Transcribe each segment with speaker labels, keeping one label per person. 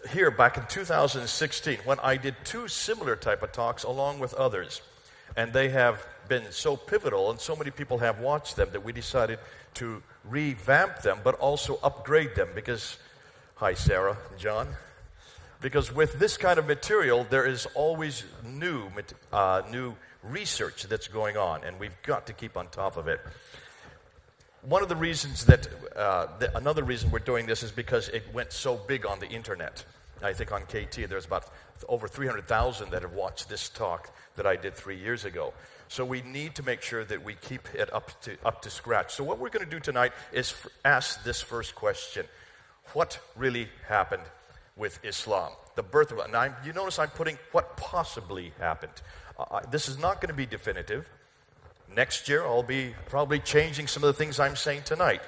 Speaker 1: here back in 2016 when I did 2 similar type of talks along with others. And they have been so pivotal and so many people have watched them that we decided to revamp them but also upgrade them because, hi Sarah and John, because with this kind of material there is always new research that's going on and we've got to keep on top of it. One of the reasons another reason we're doing this is because it went so big on the internet. I think on KT there's about over 300,000 that have watched this talk that I did 3 years ago. So we need to make sure that we keep it up to scratch. So what we're going to do tonight is ask this first question. What really happened with Islam? The birth of it. Now you notice I'm putting what possibly happened. This is not going to be definitive. Next year, I'll be probably changing some of the things I'm saying tonight.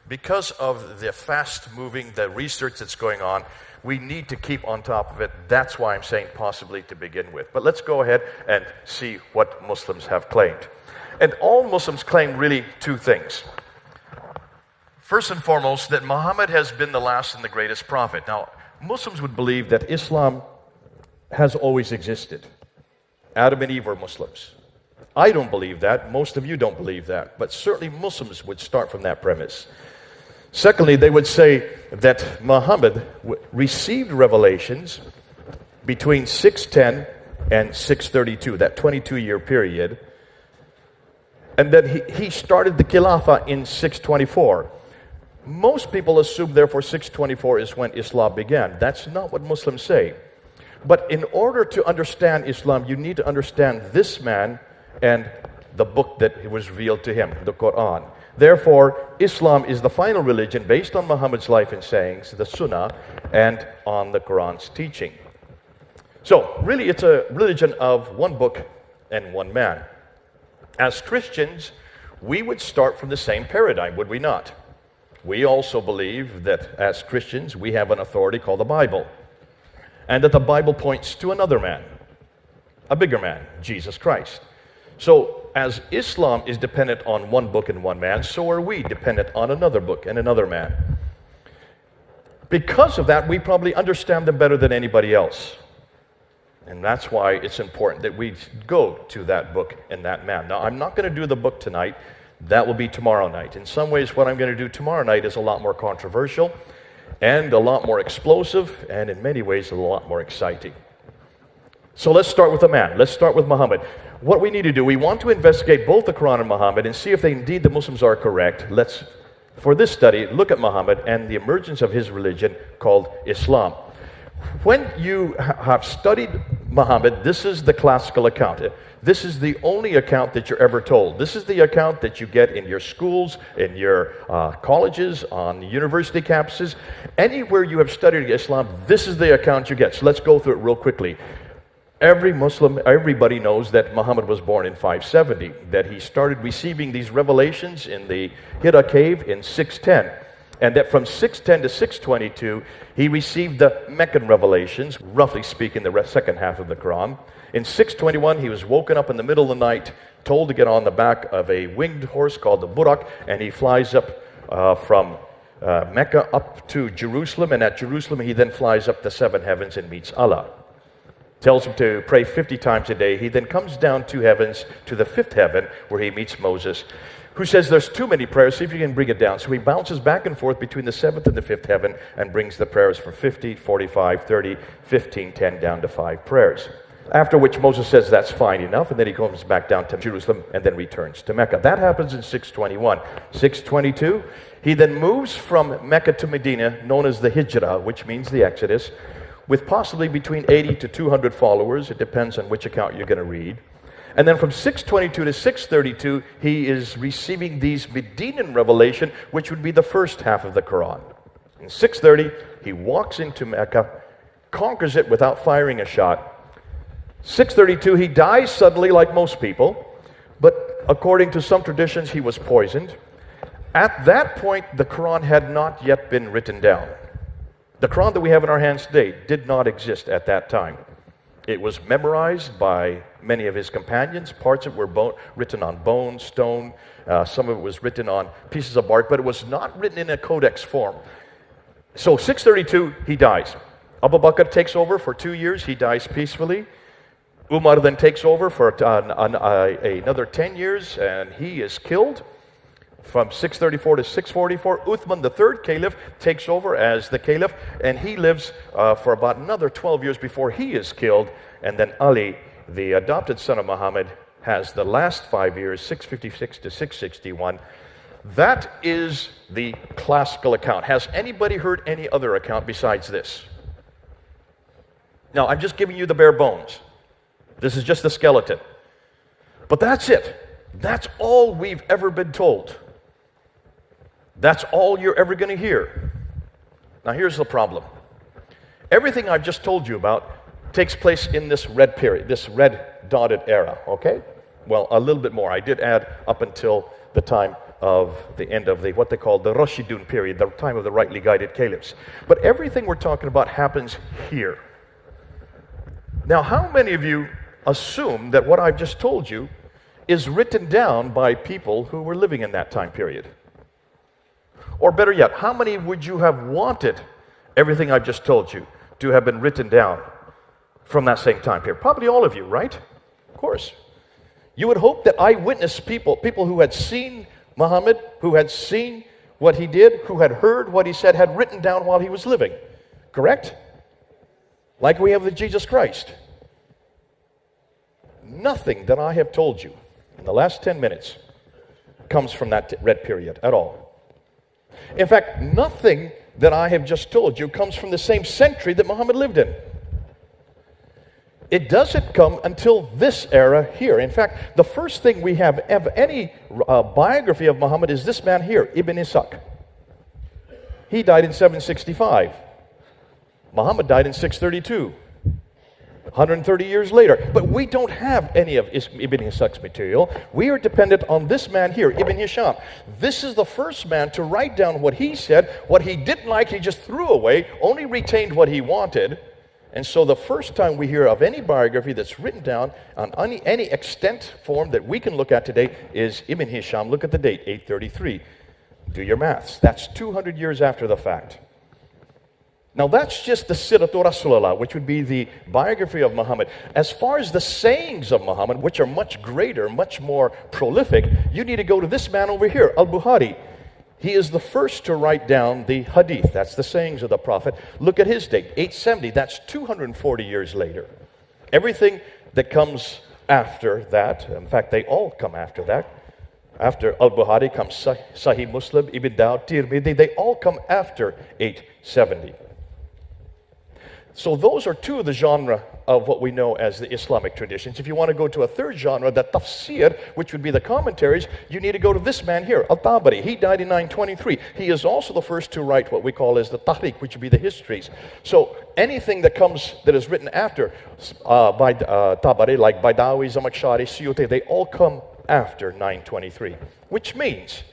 Speaker 1: Because of the fast-moving, the research that's going on, we need to keep on top of it. That's why I'm saying possibly to begin with. But let's go ahead and see what Muslims have claimed. And all Muslims claim really 2 things. First and foremost, that Muhammad has been the last and the greatest prophet. Now, Muslims would believe that Islam has always existed. Adam and Eve were Muslims. I don't believe that. Most of you don't believe that. But certainly Muslims would start from that premise. Secondly, they would say that Muhammad received revelations between 610 and 632, that 22-year period. And then he started the Khilafah in 624. Most people assume, therefore, 624 is when Islam began. That's not what Muslims say. But in order to understand Islam, you need to understand this man and the book that was revealed to him, the Quran. Therefore, Islam is the final religion based on Muhammad's life and sayings, the Sunnah, and on the Quran's teaching. So, really, it's a religion of one book and one man. As Christians, we would start from the same paradigm, would we not? We also believe that as Christians, we have an authority called the Bible, and that the Bible points to another man, a bigger man, Jesus Christ. So, as Islam is dependent on one book and one man, so are we dependent on another book and another man. Because of that, we probably understand them better than anybody else. And that's why it's important that we go to that book and that man. Now, I'm not going to do the book tonight. That will be tomorrow night. In some ways, what I'm going to do tomorrow night is a lot more controversial and a lot more explosive and in many ways a lot more exciting. So let's start with the man. Let's start with Muhammad. What we need to do, we want to investigate both the Quran and Muhammad and see if indeed the Muslims are correct. Let's, for this study, look at Muhammad and the emergence of his religion called Islam. When you have studied Muhammad, this is the classical account. This is the only account that you're ever told. This is the account that you get in your schools, in your colleges, on university campuses. Anywhere you have studied Islam, this is the account you get. So let's go through it real quickly. Every Muslim, everybody knows that Muhammad was born in 570, that he started receiving these revelations in the Hira cave in 610, and that from 610 to 622, he received the Meccan revelations, roughly speaking, the second half of the Quran. In 621, he was woken up in the middle of the night, told to get on the back of a winged horse called the Burak, and he flies up from Mecca up to Jerusalem, and at Jerusalem, he then flies up the 7 heavens and meets Allah. Tells him to pray 50 times a day. He then comes down 2 heavens to the 5th heaven where he meets Moses, who says there's too many prayers, see if you can bring it down. So he bounces back and forth between the 7th and the 5th heaven and brings the prayers from 50, 45, 30, 15, 10 down to 5 prayers. After which Moses says that's fine enough, and then he comes back down to Jerusalem and then returns to Mecca. That happens in 621. 622, he then moves from Mecca to Medina, known as the Hijrah, which means the Exodus, with possibly between 80 to 200 followers. It depends on which account you're going to read. And then from 622 to 632, he is receiving these Medinan revelation, which would be the first half of the Quran. In 630, he walks into Mecca, conquers it without firing a shot. 632, he dies suddenly like most people, but according to some traditions, he was poisoned. At that point, the Quran had not yet been written down. The Quran that we have in our hands today did not exist at that time. It was memorized by many of his companions. Parts of it were written on bone, stone. Some of it was written on pieces of bark, but it was not written in a codex form. So 632, he dies. Abu Bakr takes over for 2 years. He dies peacefully. Umar then takes over for another 10 years, and he is killed. From 634 to 644, Uthman, the third caliph, takes over as the caliph, and he lives for about another 12 years before he is killed. And then Ali, the adopted son of Muhammad, has the last 5 years, 656 to 661. That is the classical account. Has anybody heard any other account besides this? Now, I'm just giving you the bare bones. This is just the skeleton. But that's it. That's all we've ever been told. That's all you're ever going to hear. Now, here's the problem. Everything I've just told you about takes place in this red period, this red dotted era, okay? Well, a little bit more. I did add up until the time of the end of what they call the Rashidun period, the time of the rightly guided caliphs. But everything we're talking about happens here. Now, how many of you assume that what I've just told you is written down by people who were living in that time period? Or better yet, how many would you have wanted everything I've just told you to have been written down from that same time period? Probably all of you, right? Of course. You would hope that eyewitness people who had seen Muhammad, who had seen what he did, who had heard what he said, had written down while he was living. Correct? Like we have with Jesus Christ. Nothing that I have told you in the last 10 minutes comes from that red period at all. In fact, nothing that I have just told you comes from the same century that Muhammad lived in. It doesn't come until this era here. In fact, the first thing we have of any biography of Muhammad is this man here, Ibn Ishaq. He died in 765. Muhammad died in 632. 130 years later. But we don't have any of Ibn Ishaq's material. We are dependent on this man here, Ibn Hisham. This is the first man to write down what he said. What he didn't like, he just threw away, only retained what he wanted. And so the first time we hear of any biography that's written down on any extant form that we can look at today is Ibn Hisham. Look at the date, 833. Do your maths. That's 200 years after the fact. Now that's just the Siratu Rasulullah, which would be the biography of Muhammad. As far as the sayings of Muhammad, which are much greater, much more prolific, you need to go to this man over here, Al-Bukhari. He is the first to write down the hadith. That's the sayings of the Prophet. Look at his date, 870. That's 240 years later. Everything that comes after that, in fact, they all come after that. After Al-Bukhari comes Sahih Muslim, Ibn Dawud, Tirmidhi. They all come after 870. So those are two of the genre of what we know as the Islamic traditions. If you want to go to a third genre, the tafsir, which would be the commentaries, you need to go to this man here, Al-Tabari. He died in 923. He is also the first to write what we call as the Tariq, which would be the histories. So anything that is written after by Tabari, like Baidawi, Zamakhshari, Suyuti, they all come after 923, which means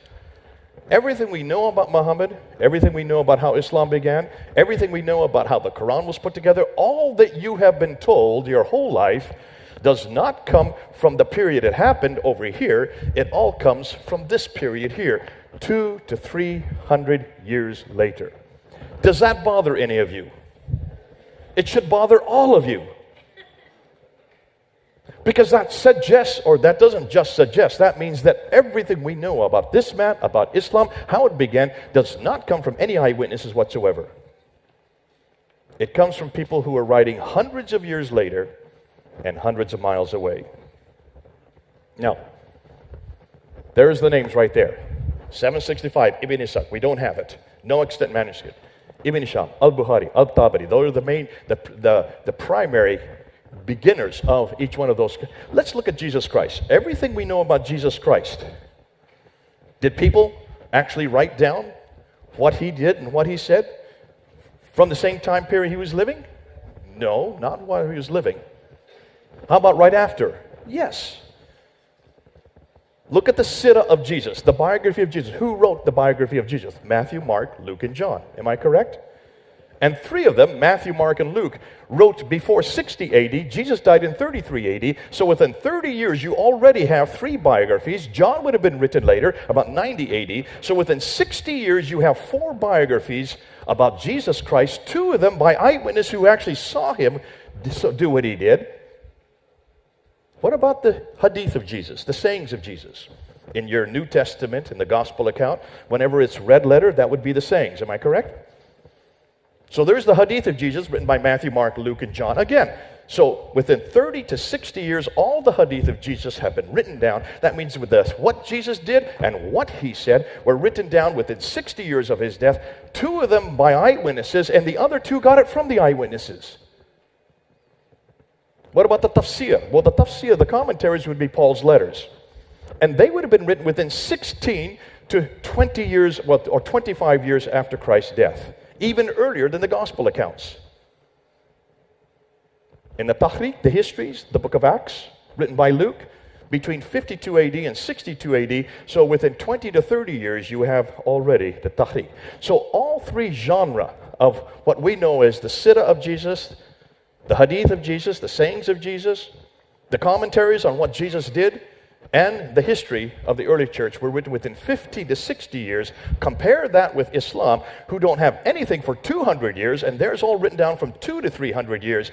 Speaker 1: everything we know about Muhammad, everything we know about how Islam began, everything we know about how the Quran was put together, all that you have been told your whole life does not come from the period it happened over here. It all comes from this period here, 200 to 300 years later. Does that bother any of you? It should bother all of you. Because that suggests, or that doesn't just suggest, that means that everything we know about this man, about Islam, how it began, does not come from any eyewitnesses whatsoever. It comes from people who are writing hundreds of years later and hundreds of miles away. Now, there's the names right there. 765, Ibn Ishaq. We don't have it. No extant manuscript. Ibn Hisham, Al-Bukhari, Al-Tabari. Those are the primary beginners of each one of those. Let's look at Jesus Christ. Everything we know about Jesus Christ, did people actually write down what he did and what he said from the same time period he was living? No, not while he was living. How about right after? Yes. Look at the Sirah of Jesus, the biography of Jesus. Who wrote the biography of Jesus? Matthew, Mark, Luke, and John. Am I correct? And 3 of them, Matthew, Mark, and Luke, wrote before 60 AD. Jesus died in 33 AD. So within 30 years, you already have 3 biographies. John would have been written later, about 90 AD. So within 60 years, you have 4 biographies about Jesus Christ, 2 of them by eyewitnesses who actually saw him do what he did. What about the hadith of Jesus, the sayings of Jesus? In your New Testament, in the gospel account, whenever it's red letter, that would be the sayings. Am I correct? So there's the hadith of Jesus written by Matthew, Mark, Luke, and John. Again, so within 30 to 60 years, all the hadith of Jesus have been written down. That means with what Jesus did and what he said were written down within 60 years of his death. 2 of them by eyewitnesses, and the other 2 got it from the eyewitnesses. What about the tafsir? Well, the tafsir, the commentaries, would be Paul's letters. And they would have been written within 16 to 20 years, or 25 years after Christ's death. Even earlier than the gospel accounts. In the Tahrikh, the histories, the book of Acts, written by Luke, between 52 AD and 62 AD, so within 20 to 30 years, you have already the Tahrikh. So all 3 genres of what we know as the Sirah of Jesus, the Hadith of Jesus, the sayings of Jesus, the commentaries on what Jesus did, and the history of the early church were written within 50 to 60 years. Compare that with Islam, who don't have anything for 200 years, and theirs all written down from 200 to 300 years.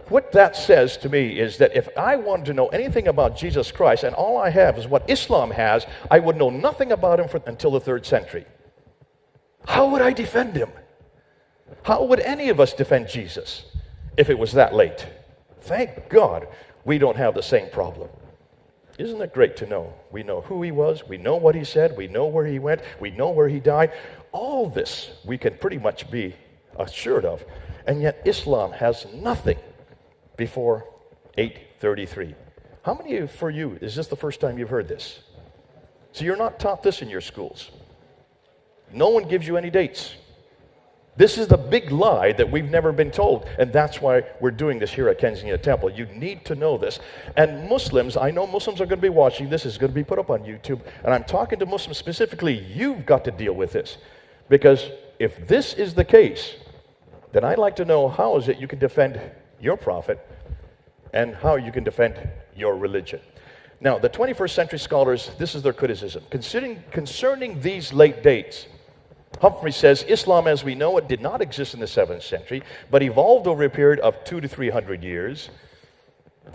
Speaker 1: What that says to me is that if I wanted to know anything about Jesus Christ, and all I have is what Islam has, I would know nothing about him until the 3rd century. How would I defend him? How would any of us defend Jesus if it was that late? Thank God we don't have the same problem. Isn't it great to know? We know who he was, we know what he said, we know where he went, we know where he died. All this we can pretty much be assured of. And yet Islam has nothing before 833. How many for you, is this the first time you've heard this? So you're not taught this in your schools. No one gives you any dates. This is the big lie that we've never been told, and that's why we're doing this here at Kensington Temple. You need to know this. And Muslims, I know Muslims are going to be watching this. It's going to be put up on YouTube, and I'm talking to Muslims specifically. You've got to deal with this, because if this is the case, then I'd like to know how is it you can defend your prophet and how you can defend your religion. Now, the 21st century scholars, this is their criticism. Concerning these late dates, Humphrey says, Islam as we know it did not exist in the 7th century, but evolved over a period of 200 to 300 years.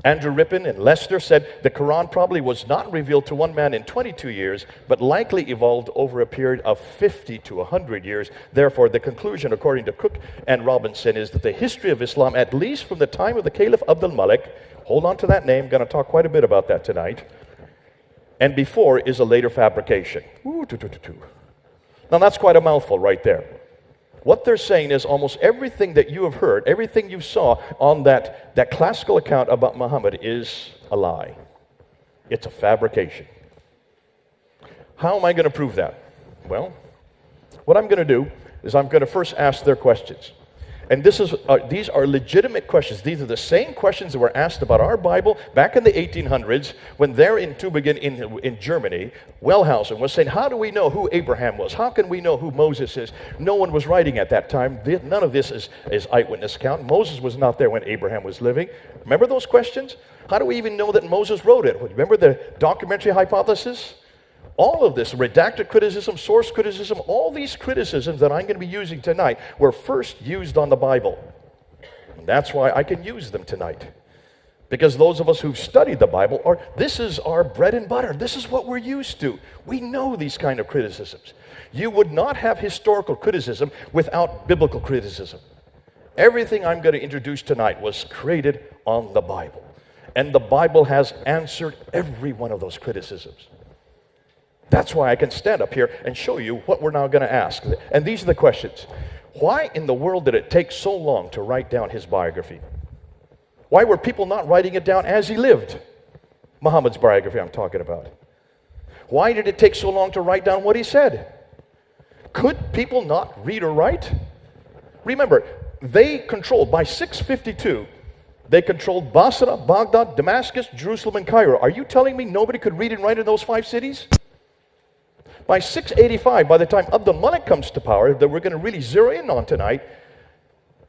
Speaker 1: Andrew Rippon and Leicester said the Quran probably was not revealed to one man in 22 years, but likely evolved over a period of 50 to 100 years. Therefore, the conclusion, according to Cook and Robinson, is that the history of Islam, at least from the time of the Caliph Abdul Malik, hold on to that name, going to talk quite a bit about that tonight, and before is a later fabrication. Now that's quite a mouthful right there. What they're saying is almost everything that you have heard, everything you saw on that classical account about Muhammad is a lie. It's a fabrication. How am I going to prove that? Well, what I'm going to do is I'm going to first ask their questions. And these are legitimate questions. These are the same questions that were asked about our Bible back in the 1800s when they're in Tübingen in Germany. Wellhausen was saying, how do we know who Abraham was? How can we know who Moses is? No one was writing at that time. None of this is eyewitness account. Moses was not there when Abraham was living. Remember those questions? How do we even know that Moses wrote it? Remember the documentary hypothesis? All of this, redacted criticism, source criticism, all these criticisms that I'm going to be using tonight were first used on the Bible. And that's why I can use them tonight. Because those of us who've studied the Bible, this is our bread and butter. This is what we're used to. We know these kind of criticisms. You would not have historical criticism without biblical criticism. Everything I'm going to introduce tonight was created on the Bible. And the Bible has answered every one of those criticisms. That's why I can stand up here and show you what we're now going to ask. And these are the questions. Why in the world did it take so long to write down his biography? Why were people not writing it down as he lived? Muhammad's biography I'm talking about. Why did it take so long to write down what he said? Could people not read or write? Remember, they controlled, by 652, they controlled Bصره, Baghdad, Damascus, Jerusalem, and Cairo. Are you telling me nobody could read and write in those 5 cities? By 685, by the time Abdul Malik comes to power, that we're going to really zero in on tonight,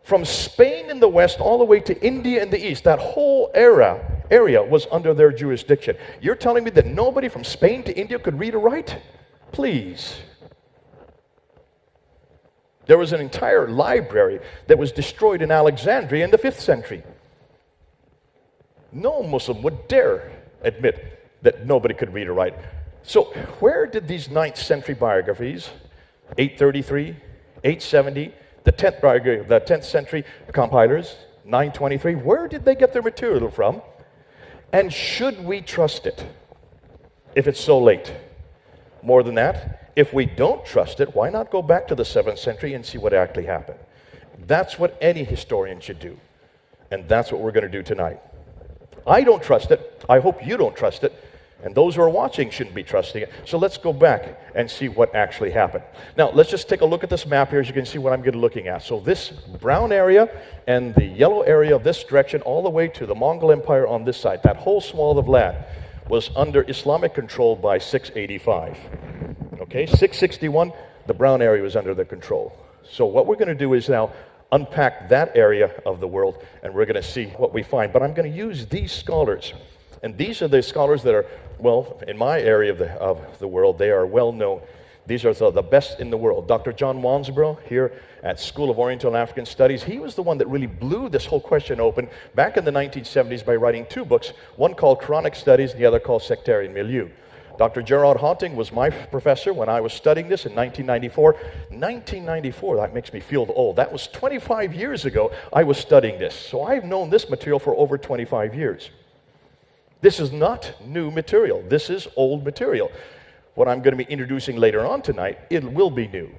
Speaker 1: From Spain in the west all the way to India in the east, that whole area was under their jurisdiction. You're telling me that nobody from Spain to India could read or write? Please. There was an entire library that was destroyed in Alexandria in the 5th century. No Muslim would dare admit that nobody could read or write. So where did these 9th century biographies, 833, 870, the 10th century compilers, 923, where did they get their material from? And should we trust it if it's so late? More than that, if we don't trust it, why not go back to the 7th century and see what actually happened? That's what any historian should do. And that's what we're going to do tonight. I don't trust it. I hope you don't trust it. And those who are watching shouldn't be trusting it. So let's go back and see what actually happened. Now, let's just take a look at this map here. As you can see what I'm going to be looking at. So this brown area and the yellow area of this direction all the way to the Mongol Empire on this side, that whole swath of land was under Islamic control by 685. Okay, 661, the brown area was under their control. So what we're going to do is now unpack that area of the world, and we're going to see what we find. But I'm going to use these scholars. And these are the scholars that are, well, in my area of the world, they are well known. These are the best in the world. Dr. John Wansbrough here at School of Oriental and African Studies, he was the one that really blew this whole question open back in the 1970s by writing 2 books, one called Quranic Studies and the other called Sectarian Milieu. Dr. Gerard Haunting was my professor when I was studying this in 1994. 1994, that makes me feel old. That was 25 years ago I was studying this. So I've known this material for over 25 years. This is not new material. This is old material. What I'm going to be introducing later on tonight, it will be new.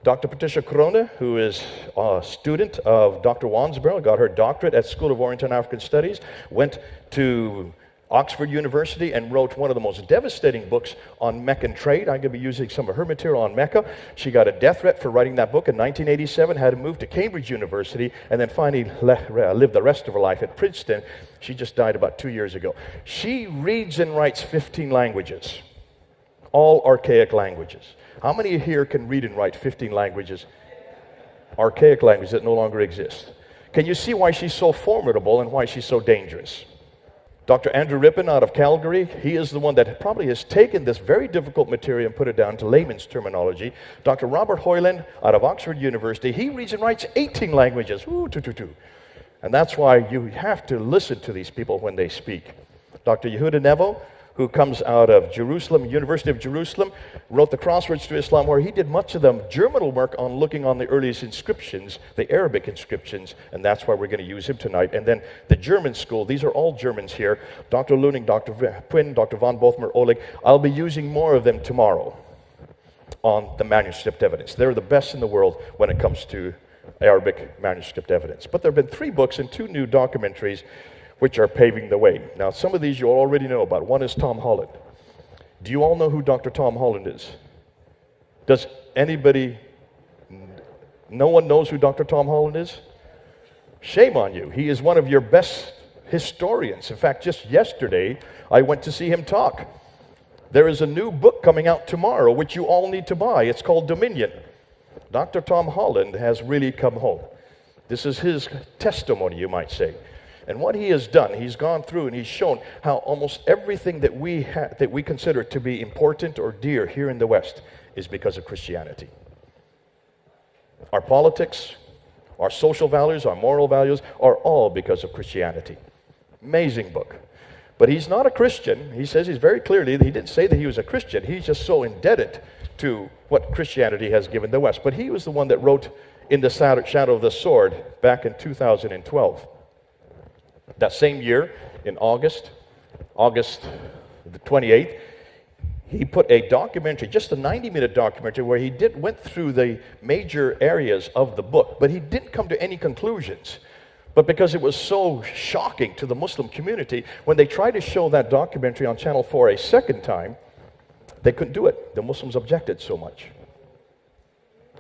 Speaker 1: Dr. Patricia Corona, who is a student of Dr. Wansbrough, got her doctorate at School of Oriental and African Studies, went to Oxford University and wrote one of the most devastating books on Meccan trade. I'm going to be using some of her material on Mecca. She got a death threat for writing that book in 1987, had to move to Cambridge University, and then finally lived the rest of her life at Princeton. She just died about 2 years ago. She reads and writes 15 languages, all archaic languages. How many here can read and write 15 languages? Archaic languages that no longer exist. Can you see why she's so formidable and why she's so dangerous? Dr. Andrew Rippon out of Calgary, he is the one that probably has taken this very difficult material and put it down to layman's terminology. Dr. Robert Hoyland out of Oxford University, he reads and writes 18 languages. And that's why you have to listen to these people when they speak. Dr. Yehuda Nevo, who comes out of Jerusalem, University of Jerusalem, wrote the Crosswords to Islam, where he did much of the germinal work on looking on the earliest inscriptions, the Arabic inscriptions, and that's why we're going to use him tonight. And then the German school, these are all Germans here, Dr. Luning, Dr. Quinn, Dr. von Bothmer, Oleg. I'll be using more of them tomorrow on the manuscript evidence. They're the best in the world when it comes to Arabic manuscript evidence. But there have been 3 books and 2 new documentaries which are paving the way. Now, some of these you already know about. One is Tom Holland. Do you all know who Dr. Tom Holland is? Does anybody, no one knows who Dr. Tom Holland is? Shame on you. He is one of your best historians. In fact, just yesterday, I went to see him talk. There is a new book coming out tomorrow, which you all need to buy. It's called Dominion. Dr. Tom Holland has really come home. This is his testimony, you might say. And what he has done, he's gone through and he's shown how almost everything that we consider to be important or dear here in the West is because of Christianity. Our politics, our social values, our moral values are all because of Christianity. Amazing book. But he's not a Christian. He says he's very clearly, he didn't say that he was a Christian. He's just so indebted to what Christianity has given the West. But he was the one that wrote In the Shadow of the Sword back in 2012. That same year, in August the 28th, he put a documentary, just a 90-minute documentary, where he went through the major areas of the book, but he didn't come to any conclusions. But because it was so shocking to the Muslim community, when they tried to show that documentary on Channel 4 a second time, they couldn't do it. The Muslims objected so much.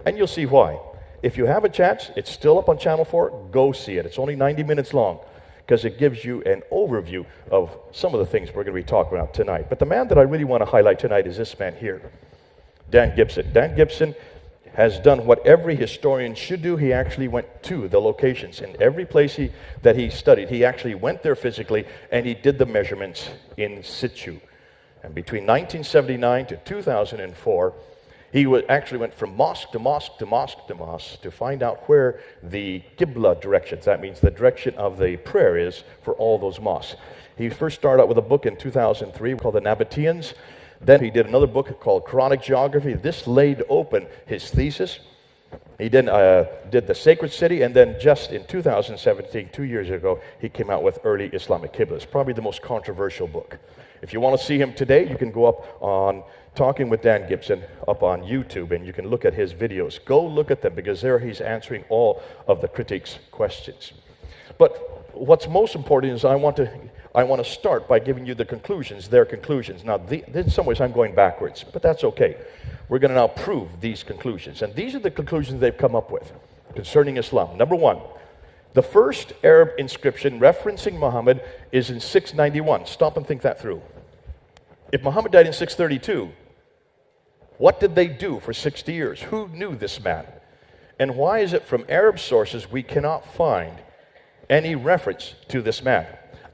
Speaker 1: And you'll see why. If you have a chance, it's still up on Channel 4, go see it. It's only 90 minutes long, because it gives you an overview of some of the things we're going to be talking about tonight. But the man that I really want to highlight tonight is this man here, Dan Gibson. Dan Gibson has done what every historian should do. He actually went to the locations. In every place that he studied, he actually went there physically, and he did the measurements in situ. And between 1979 to 2004, he actually went from mosque to mosque to mosque to mosque to find out where the Qibla directions, that means the direction of the prayer, is for all those mosques. He first started out with a book in 2003 called The Nabateans. Then he did another book called Quranic Geography. This laid open his thesis. He then did The Sacred City, and then just in 2017, 2 years ago, he came out with Early Islamic Qiblas, probably the most controversial book. If you want to see him today, you can go up on Talking with Dan Gibson up on YouTube, and you can look at his videos. Go look at them, because there he's answering all of the critics' questions. But what's most important is I want to start by giving you the conclusions, their conclusions. Now, in some ways, I'm going backwards, but that's okay. We're going to now prove these conclusions. And these are the conclusions they've come up with concerning Islam. Number one, the first Arab inscription referencing Muhammad is in 691. Stop and think that through. If Muhammad died in 632, what did they do for 60 years? Who knew this man? And why is it from Arab sources we cannot find any reference to this man?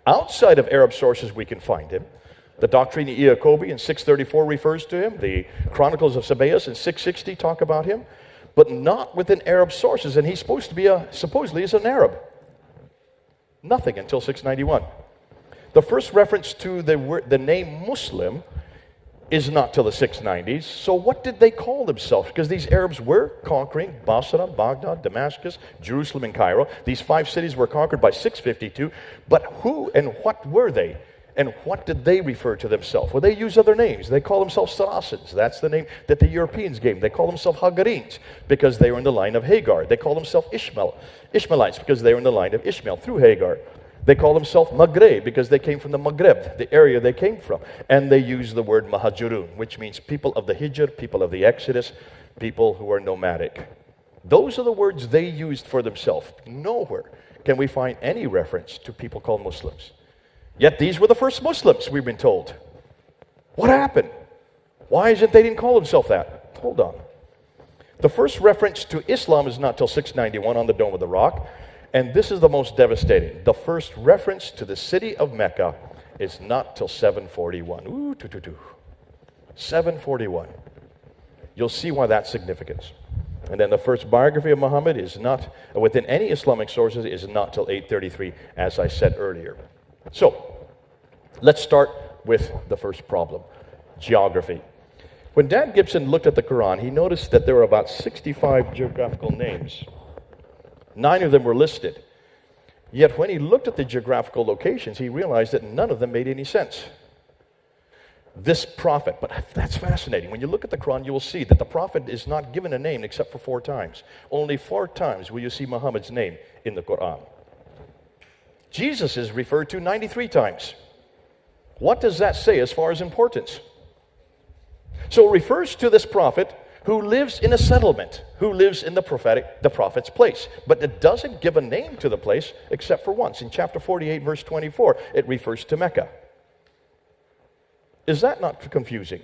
Speaker 1: Outside of Arab sources, we can find him. The Doctrine of Iacobi in 634 refers to him. The Chronicles of Sabaeus in 660 talk about him. But not within Arab sources. And he's supposed to be supposedly is an Arab. Nothing until 691. The first reference to the name Muslim is not till the 690s. So what did they call themselves? Because these Arabs were conquering Bصره, Baghdad, Damascus, Jerusalem, and Cairo. These 5 cities were conquered by 652. But who and what were they? And what did they refer to themselves? Well, they use other names. They call themselves Saracens. That's the name that the Europeans gave. They call themselves Hagarines because they were in the line of Hagar. They call themselves Ishmaelites because they were in the line of Ishmael through Hagar. They call themselves Maghreb because they came from the Maghreb, the area they came from. And they use the word Mahajurun, which means people of the Hijr, people of the Exodus, people who are nomadic. Those are the words they used for themselves. Nowhere can we find any reference to people called Muslims. Yet these were the first Muslims, we've been told. What happened? Why is it they didn't call themselves that? Hold on. The first reference to Islam is not till 691 on the Dome of the Rock. And this is the most devastating. The first reference to the city of Mecca is not till 741. 741. You'll see why that's significant. And then the first biography of Muhammad is not, within any Islamic sources, is not till 833, as I said earlier. So, let's start with the first problem, geography. When Dan Gibson looked at the Quran, he noticed that there were about 65 geographical names. 9 of them were listed. Yet when he looked at the geographical locations, he realized that none of them made any sense. This prophet, but that's fascinating. When you look at the Quran, you will see that the prophet is not given a name except for 4 times. Only 4 times will you see Muhammad's name in the Quran. Jesus is referred to 93 times. What does that say as far as importance? So it refers to this prophet who lives in a settlement, who lives in the prophet's place. But it doesn't give a name to the place except for once. In chapter 48, verse 24, it refers to Mecca. Is that not confusing?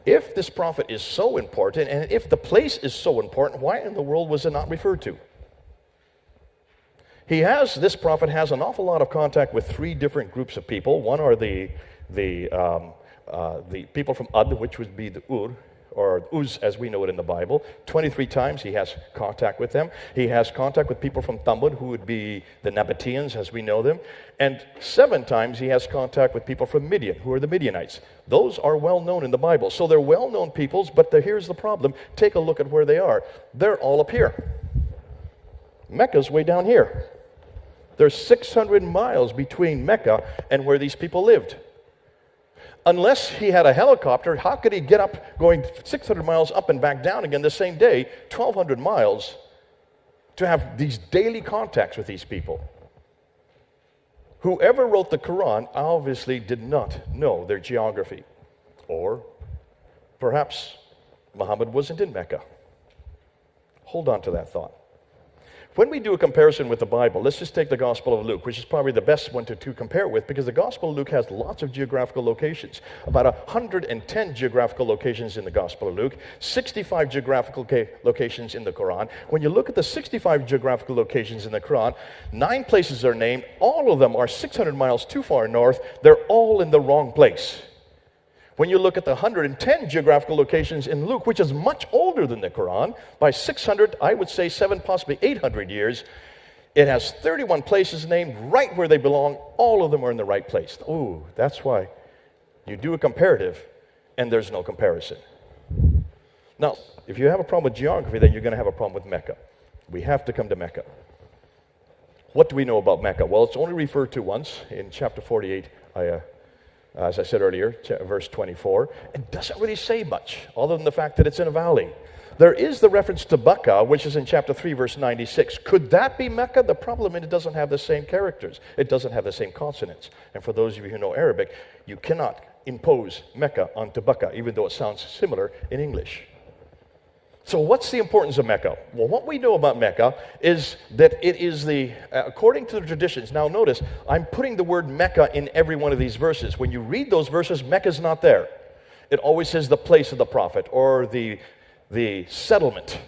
Speaker 1: If this prophet is so important, and if the place is so important, why in the world was it not referred to? This prophet has an awful lot of contact with 3 different groups of people. One are the people from Ad, which would be the Ur, or Uz as we know it in the Bible. 23 times he has contact with them. He has contact with people from Thamud, who would be the Nabateans as we know them. And 7 times he has contact with people from Midian, who are the Midianites. Those are well known in the Bible. So they're well-known peoples, but here's the problem. Take a look at where they are. They're all up here. Mecca's way down here. There's 600 miles between Mecca and where these people lived. Unless he had a helicopter, how could he get up going 600 miles up and back down again the same day, 1,200 miles, to have these daily contacts with these people? Whoever wrote the Quran obviously did not know their geography. Or perhaps Muhammad wasn't in Mecca. Hold on to that thought. When we do a comparison with the Bible, let's just take the Gospel of Luke, which is probably the best one to compare with, because the Gospel of Luke has lots of geographical locations. About 110 geographical locations in the Gospel of Luke, 65 geographical locations in the Quran. When you look at the 65 geographical locations in the Quran, 9 places are named. All of them are 600 miles too far north. They're all in the wrong place. When you look at the 110 geographical locations in Luke, which is much older than the Quran, by 600, I would say 7, possibly 800 years, it has 31 places named right where they belong. All of them are in the right place. Ooh, that's why you do a comparative, and there's no comparison. Now, if you have a problem with geography, then you're going to have a problem with Mecca. We have to come to Mecca. What do we know about Mecca? Well, it's only referred to once in chapter 48, as I said earlier, verse 24, it doesn't really say much, other than the fact that it's in a valley. There is the reference to Bakka, which is in chapter 3, verse 96. Could that be Mecca? The problem is it doesn't have the same characters. It doesn't have the same consonants. And for those of you who know Arabic, you cannot impose Mecca onto Bakka, even though it sounds similar in English. So what's the importance of Mecca? Well, what we know about Mecca is that it is according to the traditions. Now notice, I'm putting the word Mecca in every one of these verses. When you read those verses, Mecca's not there. It always says the place of the prophet or the settlement,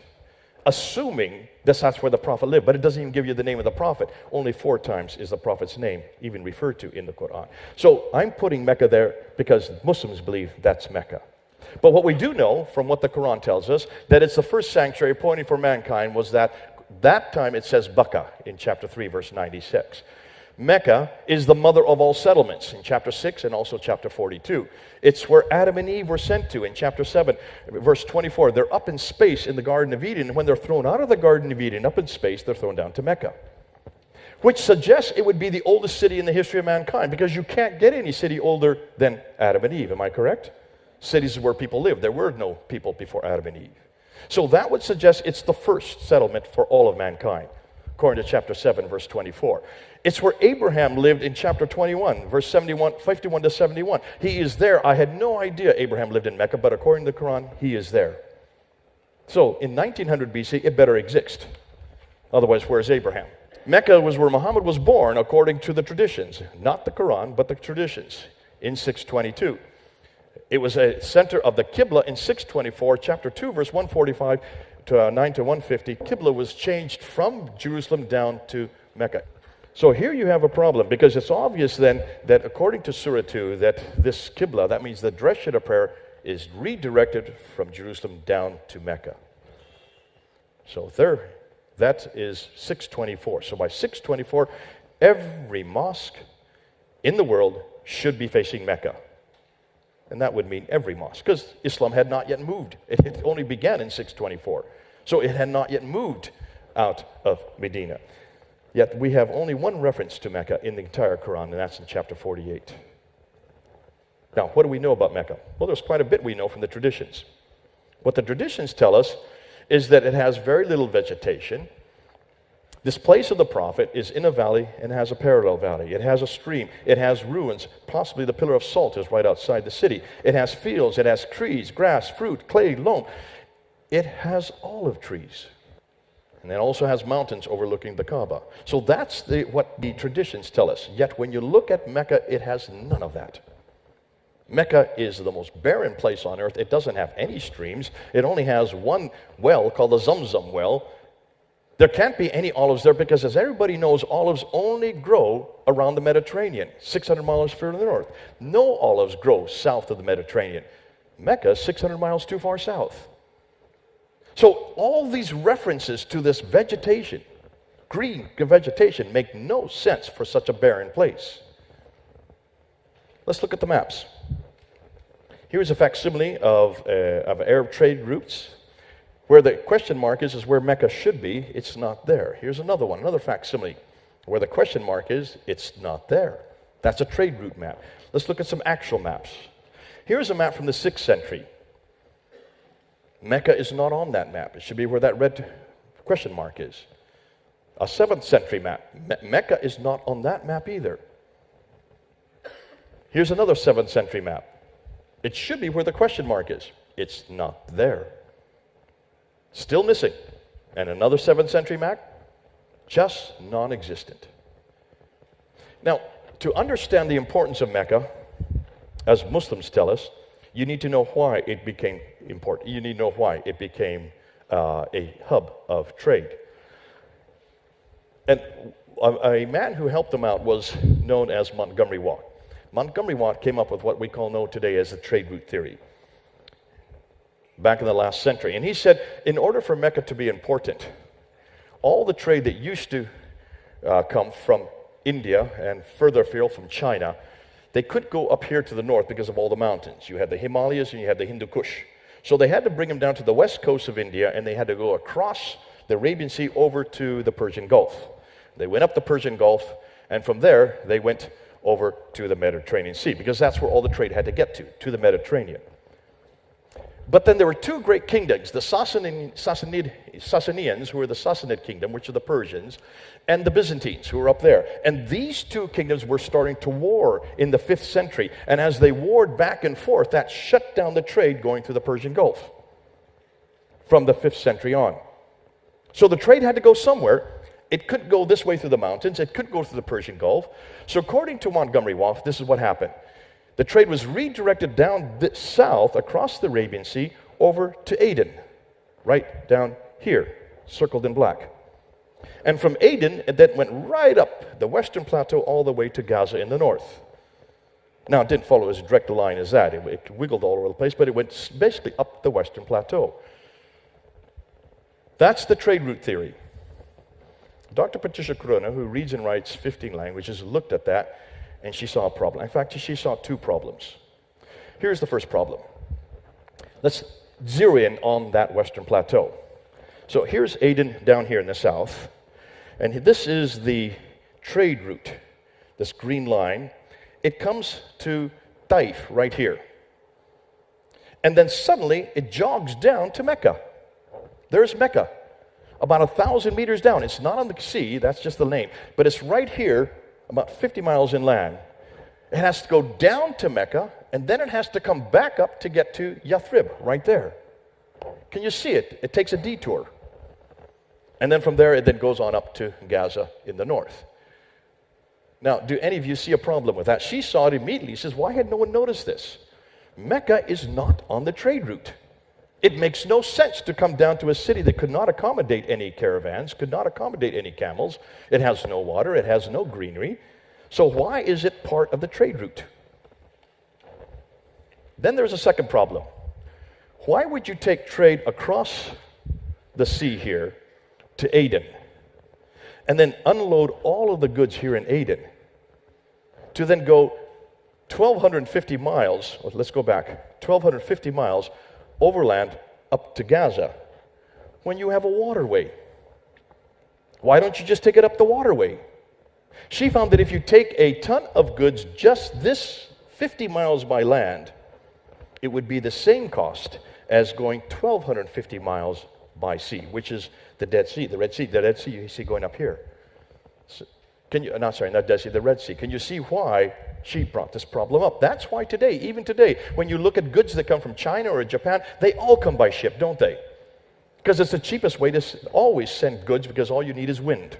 Speaker 1: assuming that's where the prophet lived. But it doesn't even give you the name of the prophet. Only 4 times is the prophet's name even referred to in the Quran. So I'm putting Mecca there because Muslims believe that's Mecca. But what we do know from what the Quran tells us, that it's the first sanctuary appointed for mankind, was that time it says Bakka in chapter 3, verse 96. Mecca is the mother of all settlements in chapter 6 and also chapter 42. It's where Adam and Eve were sent to in chapter 7, verse 24. They're up in space in the Garden of Eden, and when they're thrown out of the Garden of Eden, up in space, they're thrown down to Mecca, which suggests it would be the oldest city in the history of mankind, because you can't get any city older than Adam and Eve. Am I correct? Cities where people lived. There were no people before Adam and Eve. So that would suggest it's the first settlement for all of mankind, according to chapter 7, verse 24. It's where Abraham lived in chapter 21, verse 51 to 71. He is there. I had no idea Abraham lived in Mecca, but according to the Quran, he is there. So in 1900 BC, it better exist. Otherwise, where's Abraham? Mecca was where Muhammad was born, according to the traditions. Not the Quran, but the traditions, in 622. It was a center of the Qibla in 624, chapter 2, verse 145 to 9 to 150. Qibla was changed from Jerusalem down to Mecca. So here you have a problem, because it's obvious then that according to Surah 2, that this Qibla, that means the direction of prayer, is redirected from Jerusalem down to Mecca. So there, that is 624. So by 624, every mosque in the world should be facing Mecca. And that would mean every mosque, because Islam had not yet moved. It only began in 624. So it had not yet moved out of Medina. Yet we have only one reference to Mecca in the entire Quran, and that's in chapter 48. Now, what do we know about Mecca? Well, there's quite a bit we know from the traditions. What the traditions tell us is that it has very little vegetation. This place of the prophet is in a valley and has a parallel valley. It has a stream. It has ruins. Possibly the pillar of salt is right outside the city. It has fields. It has trees, grass, fruit, clay, loam. It has olive trees. And it also has mountains overlooking the Kaaba. So that's what the traditions tell us. Yet when you look at Mecca, it has none of that. Mecca is the most barren place on earth. It doesn't have any streams. It only has one well called the Zamzam well. There can't be any olives there because, as everybody knows, olives only grow around the Mediterranean, 600 miles further north. No olives grow south of the Mediterranean. Mecca is 600 miles too far south. So all these references to this vegetation, green vegetation, make no sense for such a barren place. Let's look at the maps. Here's a facsimile of Arab trade routes. Where the question mark is where Mecca should be. It's not there. Here's another one, another facsimile. Where the question mark is, it's not there. That's a trade route map. Let's look at some actual maps. Here's a map from the 6th century. Mecca is not on that map. It should be where that red question mark is. A 7th century map. Mecca is not on that map either. Here's another 7th century map. It should be where the question mark is. It's not there. Still missing. And another 7th century map. Just non-existent. Now, to understand the importance of Mecca, as Muslims tell us, you need to know why it became important. You need to know why it became a hub of trade. And a man who helped them out was known as Montgomery Watt. Montgomery Watt came up with what we know today as the trade route theory back in the last century. And he said, in order for Mecca to be important, all the trade that used to come from India and further afield from China, they couldn't go up here to the north because of all the mountains. You had the Himalayas and you had the Hindu Kush. So they had to bring them down to the west coast of India, and they had to go across the Arabian Sea over to the Persian Gulf. They went up the Persian Gulf, and from there they went over to the Mediterranean Sea, because that's where all the trade had to get to the Mediterranean. But then there were two great kingdoms, the Sassanians, who were the Sassanid kingdom, which are the Persians, and the Byzantines, who were up there. And these two kingdoms were starting to war in the 5th century. And as they warred back and forth, that shut down the trade going through the Persian Gulf from the 5th century on. So the trade had to go somewhere. It couldn't go this way through the mountains. It couldn't go through the Persian Gulf. So according to Montgomery Watt, this is what happened. The trade was redirected down south across the Arabian Sea over to Aden, right down here, circled in black. And from Aden, it then went right up the western plateau all the way to Gaza in the north. Now, it didn't follow as direct a line as that. It wiggled all over the place, but it went basically up the western plateau. That's the trade route theory. Dr. Patricia Corona, who reads and writes 15 languages, looked at that, and she saw a problem. In fact, she saw two problems. Here's the first problem. Let's zero in on that western plateau. So here's Aden down here in the south, and this is the trade route, this green line. It comes to Taif right here. And then suddenly it jogs down to Mecca. There's Mecca, about 1,000 meters down. It's not on the sea, that's just the name, but it's right here, about 50 miles inland. It has to go down to Mecca, and then it has to come back up to get to Yathrib, right there. Can you see it? It takes a detour. And then from there, it then goes on up to Gaza in the north. Now, do any of you see a problem with that? She saw it immediately. She says, why had no one noticed this? Mecca is not on the trade route. It makes no sense to come down to a city that could not accommodate any caravans, could not accommodate any camels. It has no water, it has no greenery. So why is it part of the trade route? Then there's a second problem. Why would you take trade across the sea here to Aden and then unload all of the goods here in Aden to then go 1,250 miles, let's go back, 1,250 miles overland up to Gaza when you have a waterway? Why don't you just take it up the waterway? She found that if you take a ton of goods just this 50 miles by land, it would be the same cost as going 1,250 miles by sea, which is the Dead Sea, the Red Sea you see going up here. So, the Red Sea. Can you see why she brought this problem up? That's why today, even today, when you look at goods that come from China or Japan, they all come by ship, don't they? Because it's the cheapest way to always send goods, because all you need is wind.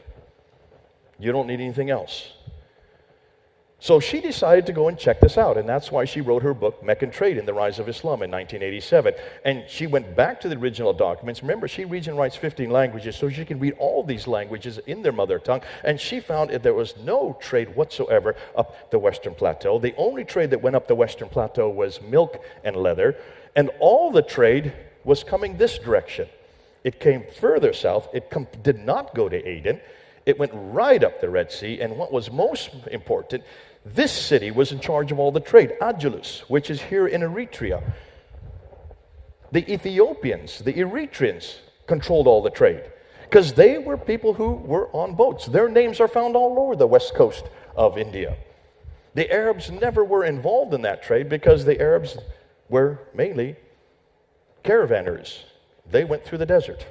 Speaker 1: You don't need anything else. So she decided to go and check this out, and that's why she wrote her book, Meccan Trade and the Rise of Islam, in 1987. And she went back to the original documents. Remember, she reads and writes 15 languages, so she can read all these languages in their mother tongue. And she found that there was no trade whatsoever up the Western Plateau. The only trade that went up the Western Plateau was milk and leather, and all the trade was coming this direction. It came further south. It did not go to Aden. It went right up the Red Sea, and what was most important, this city was in charge of all the trade, Agylos, which is here in Eritrea. The Ethiopians, the Eritreans, controlled all the trade, because they were people who were on boats. Their names are found all over the west coast of India. The Arabs never were involved in that trade because the Arabs were mainly caravanners. They went through the desert.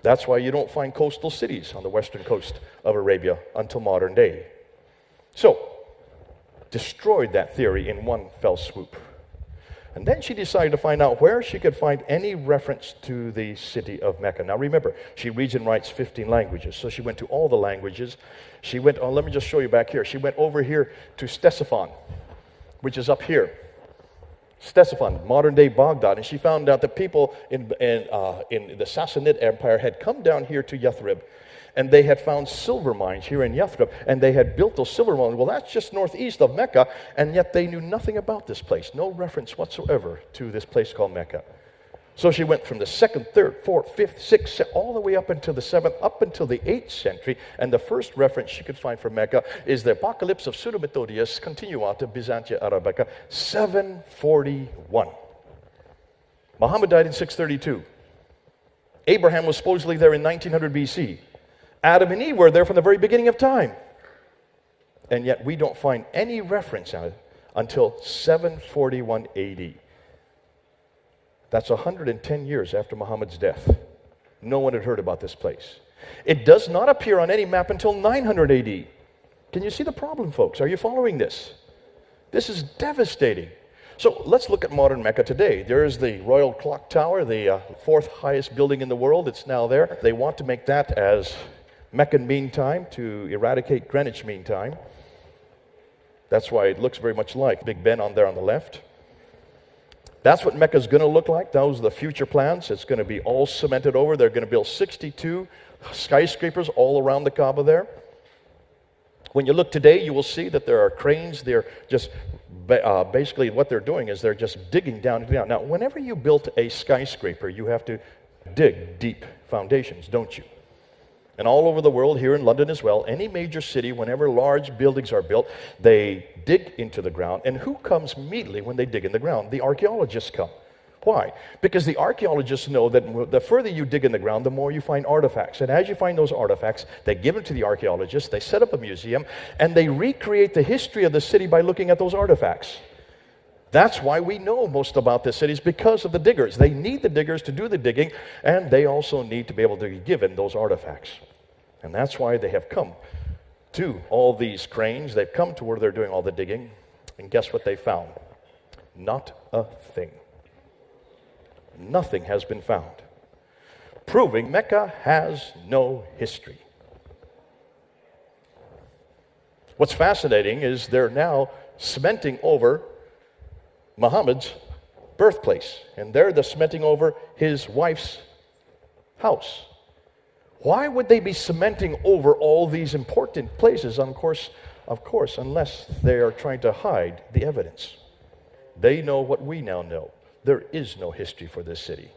Speaker 1: That's why you don't find coastal cities on the western coast of Arabia until modern day. So, destroyed that theory in one fell swoop. And then she decided to find out where she could find any reference to the city of Mecca. Now remember, she reads and writes 15 languages, so she went to all the languages. She went, let me just show you back here. She went over here to Ctesiphon, which is up here. Ctesiphon, modern-day Baghdad, and she found out that people in the Sassanid Empire had come down here to Yathrib, and they had found silver mines here in Yathrib, and they had built those silver mines. Well, that's just northeast of Mecca, and yet they knew nothing about this place, no reference whatsoever to this place called Mecca. So she went from the 2nd, 3rd, 4th, 5th, 6th, all the way up until the 7th, up until the 8th century, and the first reference she could find for Mecca is the Apocalypse of Pseudo-Methodius Continuata Byzantia Arabica, 741. Muhammad died in 632. Abraham was supposedly there in 1900 BC. Adam and Eve were there from the very beginning of time. And yet we don't find any reference on it until 741 AD. That's 110 years after Muhammad's death. No one had heard about this place. It does not appear on any map until 900 AD. Can you see the problem, folks? Are you following this? This is devastating. So let's look at modern Mecca today. There's the Royal Clock Tower, the fourth highest building in the world. It's now there. They want to make that as Meccan Mean Time to eradicate Greenwich Mean Time. That's why it looks very much like Big Ben on there on the left. That's what Mecca's going to look like. Those are the future plans. It's going to be all cemented over. They're going to build 62 skyscrapers all around the Kaaba there. When you look today, you will see that there are cranes. They're just basically what they're doing is they're just digging down. Now, whenever you build a skyscraper, you have to dig deep foundations, don't you? And all over the world, here in London as well, any major city, whenever large buildings are built, they dig into the ground. And who comes immediately when they dig in the ground? The archaeologists come. Why? Because the archaeologists know that the further you dig in the ground, the more you find artifacts. And as you find those artifacts, they give them to the archaeologists, they set up a museum, and they recreate the history of the city by looking at those artifacts. That's why we know most about the cities, because of the diggers. They need the diggers to do the digging, and they also need to be able to be given those artifacts. And that's why they have come to all these cranes. They've come to where they're doing all the digging. And guess what they found? Not a thing. Nothing has been found, proving Mecca has no history. What's fascinating is they're now cementing over Muhammad's birthplace, and they're cementing over his wife's house. Why would they be cementing over all these important places? Of course, unless they are trying to hide the evidence. They know what we now know. There is no history for this city.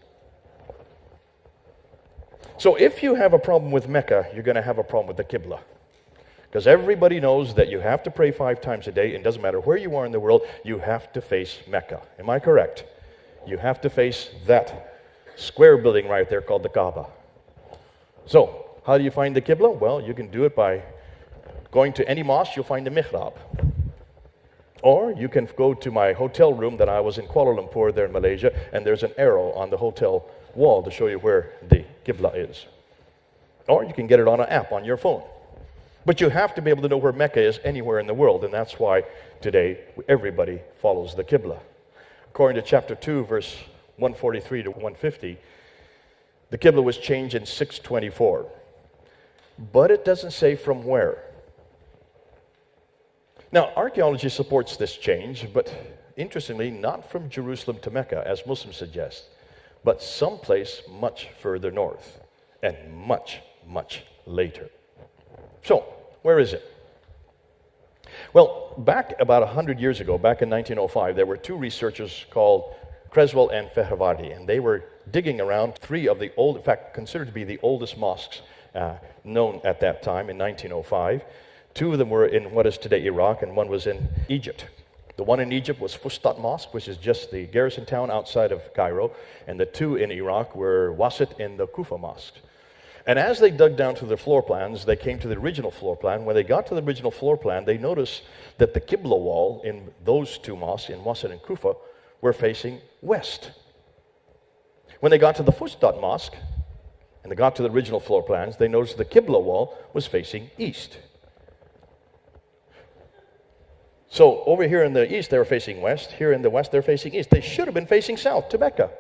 Speaker 1: So if you have a problem with Mecca, you're going to have a problem with the Qibla. Because everybody knows that you have to pray 5 times a day. It doesn't matter where you are in the world, you have to face Mecca. Am I correct? You have to face that square building right there called the Kaaba. So, how do you find the Qibla? Well, you can do it by going to any mosque, you'll find the mihrab. Or you can go to my hotel room that I was in Kuala Lumpur there in Malaysia, and there's an arrow on the hotel wall to show you where the Qibla is. Or you can get it on an app on your phone. But you have to be able to know where Mecca is anywhere in the world, and that's why today everybody follows the Qibla. According to chapter 2, verse 143 to 150, the Qibla was changed in 624. But it doesn't say from where. Now, archaeology supports this change, but interestingly, not from Jerusalem to Mecca, as Muslims suggest, but someplace much further north, and much, much later. So, where is it? Well, back about 100 years ago, back in 1905, there were 2 researchers called Creswell and Fehravardi, and they were digging around 3 of the old, in fact, considered to be the oldest mosques known at that time in 1905. 2 of them were in what is today Iraq, and 1 was in Egypt. The one in Egypt was Fustat Mosque, which is just the garrison town outside of Cairo, and the 2 in Iraq were Wasit and the Kufa Mosque. And as they dug down to the floor plans, they came to the original floor plan. When they got to the original floor plan, they noticed that the Qibla wall in those 2 mosques, in Wasit and Kufa, were facing west. When they got to the Fustat Mosque, and they got to the original floor plans, they noticed the Qibla wall was facing east. So over here in the east, they were facing west. Here in the west, they're facing east. They should have been facing south to Mecca.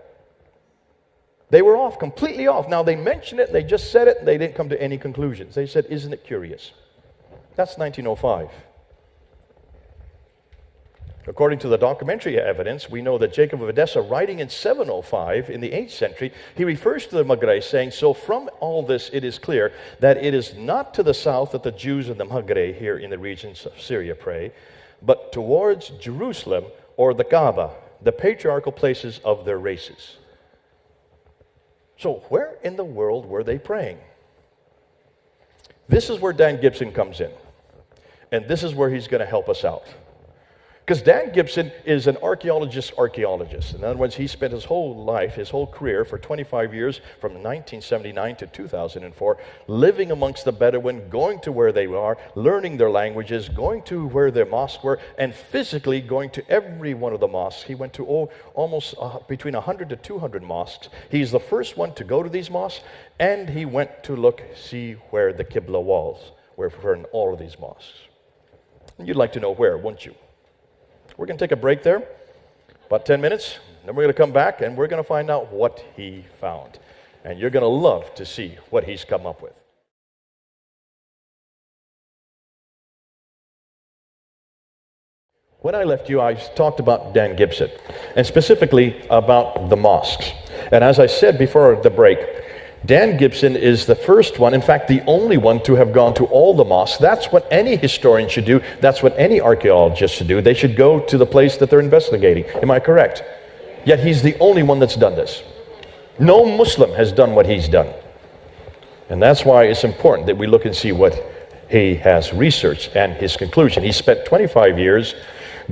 Speaker 1: They were off, completely off. Now, they mentioned it, they just said it, and they didn't come to any conclusions. They said, isn't it curious? That's 1905. According to the documentary evidence, we know that Jacob of Edessa, writing in 705 in the 8th century, he refers to the Maghreb saying, so from all this it is clear that it is not to the south that the Jews in the Maghreb here in the regions of Syria pray, but towards Jerusalem or the Kaaba, the patriarchal places of their races. So where in the world were they praying? This is where Dan Gibson comes in. And this is where he's going to help us out. Because Dan Gibson is an archaeologist. In other words, he spent his whole life, his whole career for 25 years, from 1979 to 2004, living amongst the Bedouin, going to where they are, learning their languages, going to where their mosques were, and physically going to every one of the mosques. He went to almost between 100 to 200 mosques. He's the first one to go to these mosques, and he went to see where the Qibla walls were in all of these mosques. And you'd like to know where, wouldn't you? We're going to take a break there, about 10 minutes. Then we're going to come back, and we're going to find out what he found. And you're going to love to see what he's come up with. When I left you, I talked about Dan Gibson, and specifically about the mosques. And as I said before the break, Dan Gibson is the first one, in fact, the only one to have gone to all the mosques. That's what any historian should do. That's what any archaeologist should do. They should go to the place that they're investigating. Am I correct? Yet he's the only one that's done this. No Muslim has done what he's done. And that's why it's important that we look and see what he has researched and his conclusion. He spent 25 years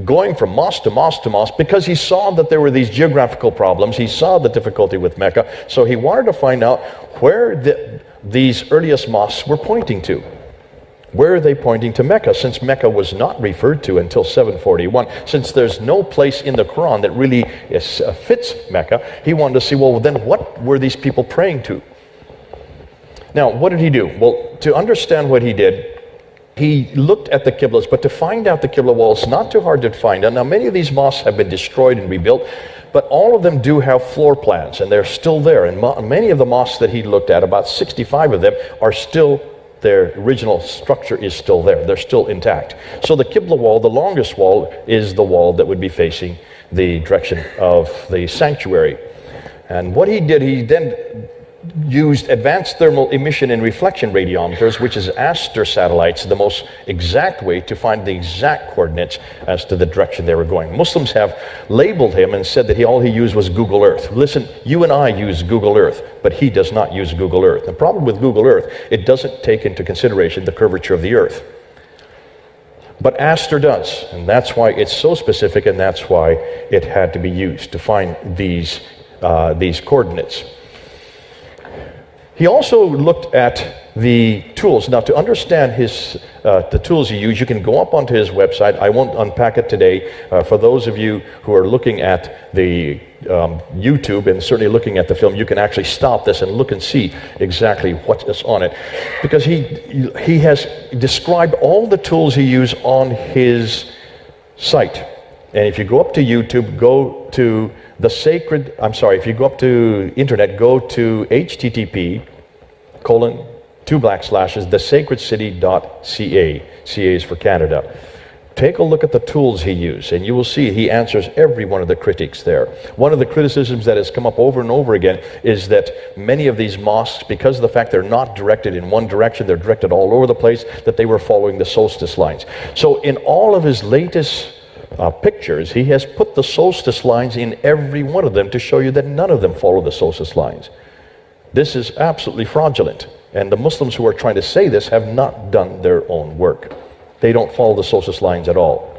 Speaker 1: going from mosque to mosque to mosque because he saw that there were these geographical problems. He saw the difficulty with Mecca. So he wanted to find out where these earliest mosques were pointing to. Where are they pointing to Mecca? Since Mecca was not referred to until 741, since there's no place in the Quran that really fits Mecca, he wanted to see, well, then what were these people praying to? Now, what did he do? Well, to understand what he did, he looked at the Qiblas, but to find out the Qibla walls, not too hard to find out. Now, many of these mosques have been destroyed and rebuilt, but all of them do have floor plans, and they're still there. And many of the mosques that he looked at, about 65 of them, are still, their original structure is still there. They're still intact. So the Qibla wall, the longest wall, is the wall that would be facing the direction of the sanctuary. And what he did, he then used advanced thermal emission and reflection radiometers, which is aster satellites, the most exact way to find the exact coordinates as to the direction they were going. Muslims have labeled him and said that all he used was Google Earth. Listen, you and I use Google Earth, but he does not use Google Earth. The problem with Google Earth, it doesn't take into consideration the curvature of the Earth. But aster does, and that's why it's so specific, and that's why it had to be used to find these coordinates. He also looked at the tools. Now, to understand the tools he used, you can go up onto his website. I won't unpack it today. For those of you who are looking at the YouTube and certainly looking at the film, you can actually stop this and look and see exactly what is on it. Because he has described all the tools he used on his site. And if you go up to YouTube, go to if you go up to internet, go to http://thesacredcity.ca. CA is for Canada. Take a look at the tools he used, and you will see he answers every one of the critiques there. One of the criticisms that has come up over and over again is that many of these mosques, because of the fact they're not directed in one direction, they're directed all over the place, that they were following the solstice lines. So in all of his latest pictures, he has put the solstice lines in every one of them to show you that none of them follow the solstice lines. This is absolutely fraudulent, and the Muslims who are trying to say this have not done their own work. They don't follow the solstice lines at all.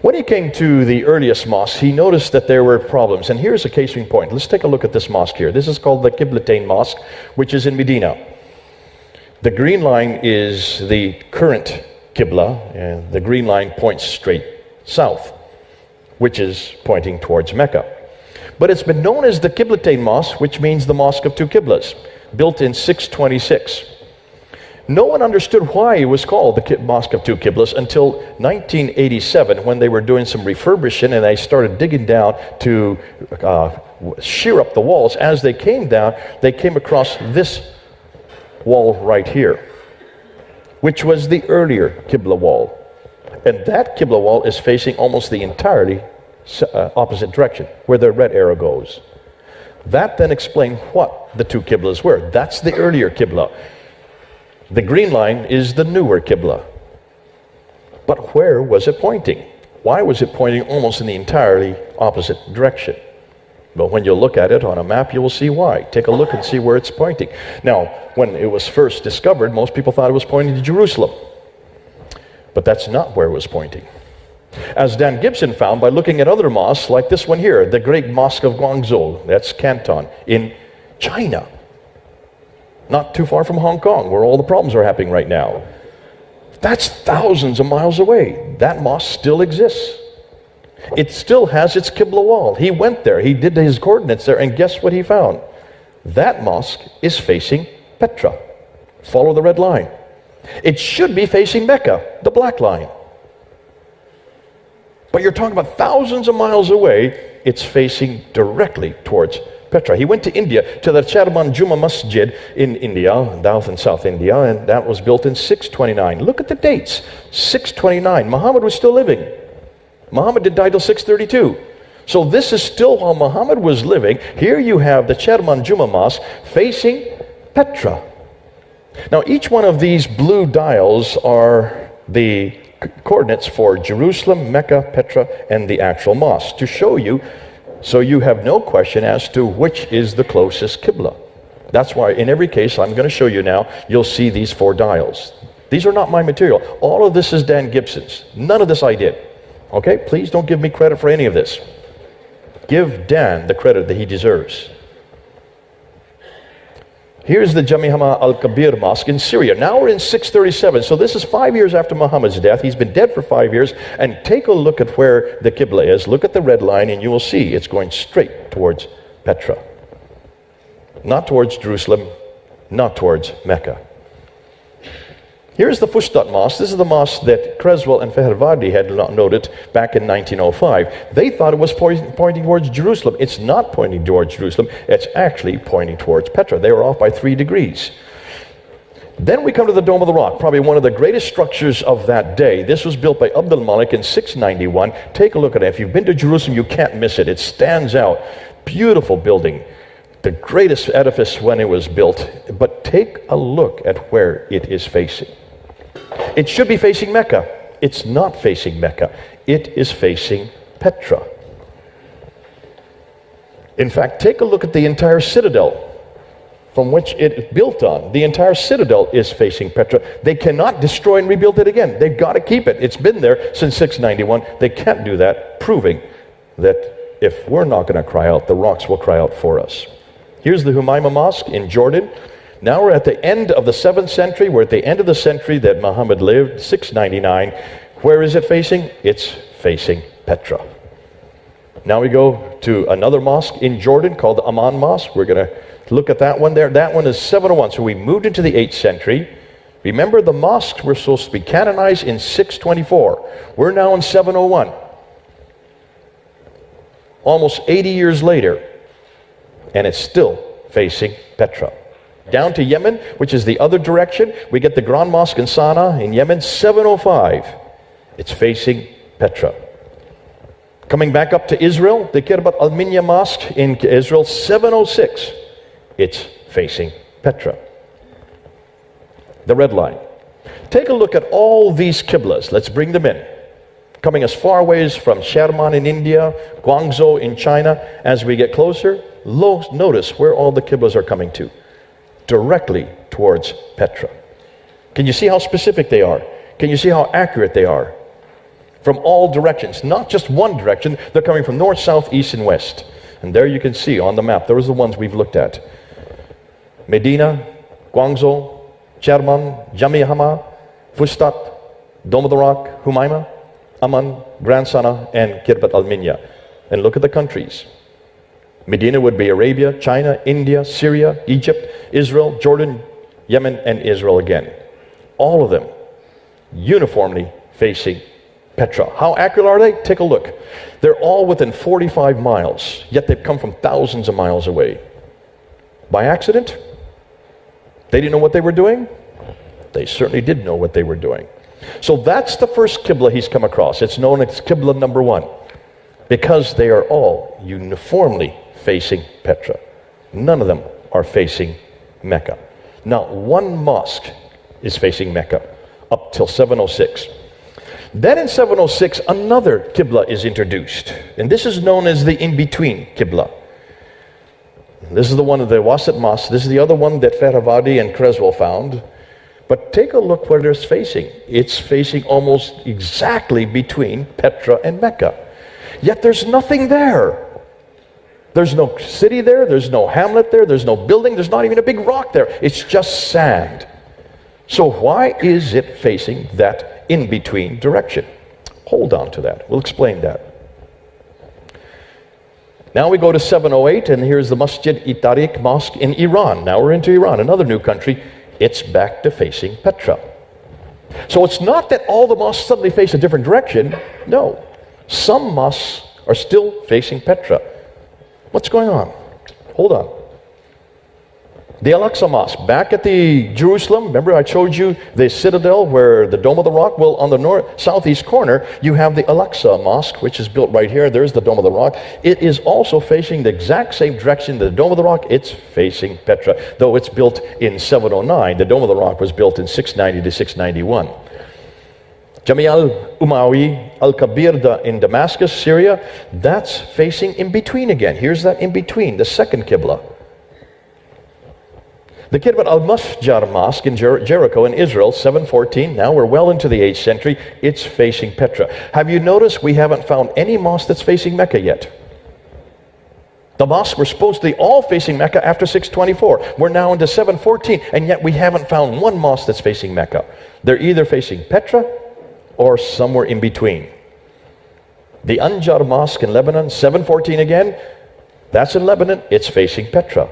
Speaker 1: When he came to the earliest mosques, he noticed that there were problems, and here's a case in point. Let's take a look at this mosque here. This is called the Qiblatain Mosque, which is in Medina. The green line is the current Qibla, and the green line points straight south, which is pointing towards Mecca. But it's been known as the Qiblatain Mosque, which means the Mosque of Two Qiblas, built in 626. No one understood why it was called the Mosque of Two Qiblas until 1987, when they were doing some refurbishing and they started digging down to shear up the walls. As they came down, they came across this wall right here, which was the earlier Qibla wall. And that Qibla wall is facing almost the entirely opposite direction, where the red arrow goes. That then explained what the two Qiblas were. That's the earlier Qibla. The green line is the newer Qibla. But where was it pointing? Why was it pointing almost in the entirely opposite direction? But when you look at it on a map, you will see why. Take a look and see where it's pointing. Now, when it was first discovered, most people thought it was pointing to Jerusalem. But that's not where it was pointing. As Dan Gibson found by looking at other mosques like this one here, the great Mosque of Guangzhou, that's Canton, in China. Not too far from Hong Kong, where all the problems are happening right now. That's thousands of miles away. That mosque still exists. It still has its Qibla wall. He went there, he did his coordinates there, and guess what he found? That mosque is facing Petra. Follow the red line. It should be facing Mecca, the black line. But you're talking about thousands of miles away, it's facing directly towards Petra. He went to India, to the Charman Juma Masjid in India, South and South India, and that was built in 629. Look at the dates. 629. Muhammad was still living. Muhammad didn't die till 632. So this is still while Muhammad was living. Here you have the Charman Juma Mosque facing Petra. Now each one of these blue dials are the coordinates for Jerusalem, Mecca, Petra, and the actual mosque, to show you, so you have no question as to which is the closest Qibla. That's why in every case I'm going to show you now, you'll see these four dials. These are not my material. All of this is Dan Gibson's. None of this I did. Okay? Please don't give me credit for any of this. Give Dan the credit that he deserves. Here's the Jami' al-Kabir Mosque in Syria. Now we're in 637, so this is 5 years after Muhammad's death. He's been dead for 5 years, and take a look at where the Qibla is. Look at the red line, and you will see it's going straight towards Petra. Not towards Jerusalem, not towards Mecca. Here's the Fustat Mosque. This is the mosque that Creswell and Fehervardi had noted back in 1905. They thought it was pointing towards Jerusalem. It's not pointing towards Jerusalem. It's actually pointing towards Petra. They were off by 3 degrees. Then we come to the Dome of the Rock, probably one of the greatest structures of that day. This was built by Abdul Malik in 691. Take a look at it. If you've been to Jerusalem, you can't miss it. It stands out. Beautiful building. The greatest edifice when it was built. But take a look at where it is facing. It should be facing Mecca. It's not facing Mecca. It is facing Petra. In fact, take a look at the entire citadel from which it is built on. The entire citadel is facing Petra. They cannot destroy and rebuild it again. They've got to keep it. It's been there since 691. They can't do that, proving that if we're not going to cry out, the rocks will cry out for us. Here's the Humayma Mosque in Jordan. Now we're at the end of the 7th century. We're at the end of the century that Muhammad lived, 699. Where is it facing? It's facing Petra. Now we go to another mosque in Jordan called the Amman Mosque. We're going to look at that one there. That one is 701. So we moved into the 8th century. Remember, the mosques were supposed to be canonized in 624. We're now in 701. Almost 80 years later, and it's still facing Petra. Down to Yemen, which is the other direction, we get the Grand Mosque in Sana'a in Yemen, 705. It's facing Petra. Coming back up to Israel, the Kirbat al-Minya Mosque in Israel, 706. It's facing Petra. The red line. Take a look at all these Qiblas. Let's bring them in. Coming as far away as from Sherman in India, Guangzhou in China. As we get closer, notice where all the Qiblas are coming to. Directly towards Petra. Can you see how specific they are? Can you see how accurate they are? From all directions, not just one direction. They're coming from north, south, east, and west. And there you can see on the map, those are the ones we've looked at. Medina, Guangzhou, Sherman, Jami' Hama, Fustat, Dome of the Rock, Humayma, Amman, Grand Sana, and Kirbat al-Minya. And look at the countries. Medina would be Arabia, China, India, Syria, Egypt, Israel, Jordan, Yemen, and Israel again. All of them uniformly facing Petra. How accurate are they? Take a look. They're all within 45 miles, yet they've come from thousands of miles away. By accident? They didn't know what they were doing? They certainly did know what they were doing. So that's the first Qibla he's come across. It's known as Qibla number 1, because they are all uniformly facing Petra. None of them are facing Mecca. Not one mosque is facing Mecca up till 706. Then in 706, another Qibla is introduced. And this is known as the in-between Qibla. This is the one of the Wasit Mosque. This is the other one that Fehravadi and Creswell found. But take a look where it's facing. It's facing almost exactly between Petra and Mecca. Yet there's nothing there. There's no city there. There's no hamlet there. There's no building. There's not even a big rock there. It's just sand. So why is it facing that in-between direction? Hold on to that. We'll explain that. Now we go to 708, and here's the Masjid-i-Tariq Mosque in Iran. Now we're into Iran, another new country. It's back to facing Petra. So it's not that all the mosques suddenly face a different direction. No. Some mosques are still facing Petra. What's going on? Hold on. The Al-Aqsa Mosque, back at the Jerusalem, remember I showed you the citadel where the Dome of the Rock? Well, on the southeast corner, you have the Al-Aqsa Mosque, which is built right here. There's the Dome of the Rock. It is also facing the exact same direction. The Dome of the Rock, it's facing Petra. Though it's built in 709, the Dome of the Rock was built in 690 to 691. Jami al-Umawi al-Kabir in Damascus, Syria, that's facing in between again. Here's that in between, the second Qibla. The Kirbat al-Masjar Mosque in Jericho in Israel, 714. Now we're well into the 8th century. It's facing Petra. Have you noticed we haven't found any mosque that's facing Mecca yet? The mosques were supposed to be all facing Mecca after 624. We're now into 714, and yet we haven't found one mosque that's facing Mecca. They're either facing Petra or somewhere in between. The Anjar Mosque in Lebanon, 714 again. That's in Lebanon. It's facing Petra.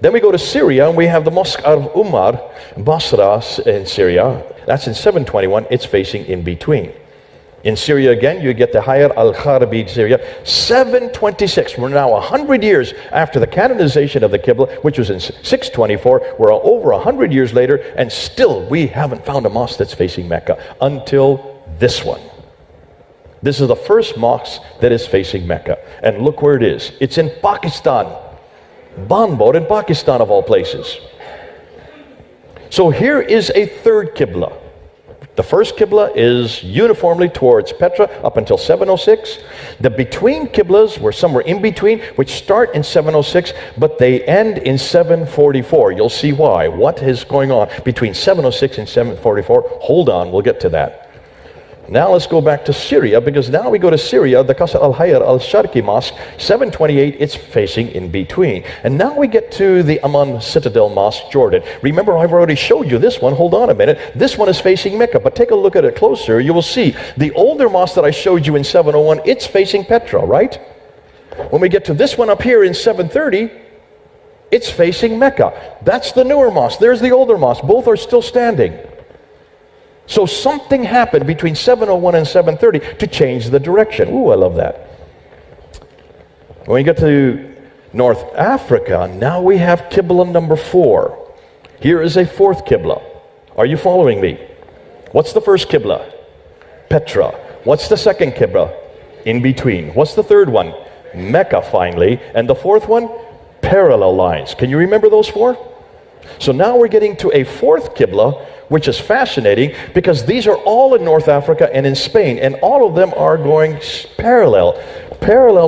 Speaker 1: Then we go to Syria, and we have the Mosque of Umar, Basra in Syria. That's in 721. It's facing in between. In Syria again, you get the Hayr al-Kharabi in Syria, 726. We're now 100 years after the canonization of the Qibla, which was in 624. We're over 100 years later, and still we haven't found a mosque that's facing Mecca until this one. This is the first mosque that is facing Mecca. And look where it is. It's in Pakistan. Banbor in Pakistan, of all places. So here is a third Qibla. The first Qibla is uniformly towards Petra up until 706. The between Qiblas were somewhere in between, which start in 706, but they end in 744. You'll see why. What is going on between 706 and 744? Hold on, we'll get to that. Now let's go back to Syria, because now we go to Syria, the Qasr al-Hayr al-Sharqi Mosque, 728, it's facing in between. And now we get to the Amman Citadel Mosque, Jordan. Remember, I've already showed you this one. Hold on a minute. This one is facing Mecca, but take a look at it closer. You will see the older mosque that I showed you in 701, it's facing Petra, right? When we get to this one up here in 730, it's facing Mecca. That's the newer mosque. There's the older mosque. Both are still standing. So something happened between 701 and 730 to change the direction. Ooh, I love that. When we get to North Africa, now we have Qibla number 4. Here is a fourth Qibla. Are you following me? What's the first Qibla? Petra. What's the second Qibla? In between. What's the third one? Mecca, finally. And the fourth one? Parallel lines. Can you remember those four? So now we're getting to a fourth Qibla, which is fascinating because these are all in North Africa and in Spain, and all of them are going parallel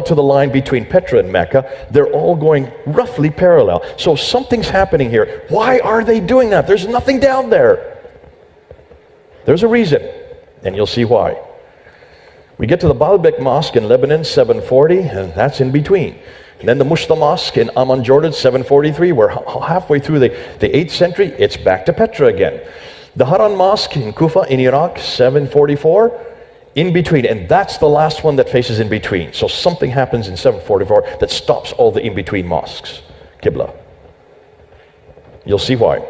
Speaker 1: to the line between Petra and Mecca. They're all going roughly parallel. So something's happening here. Why are they doing that? There's nothing down there. There's a reason, and you'll see why. We get to the Baalbek Mosque in Lebanon, 740, and that's in between. And then the Mushta Mosque in Amman, Jordan, 743. We're halfway through the 8th century. It's back to Petra again. The Haran Mosque in Kufa in Iraq, 744. In between. And that's the last one that faces in between. So something happens in 744 that stops all the in-between mosques. Qibla. You'll see why.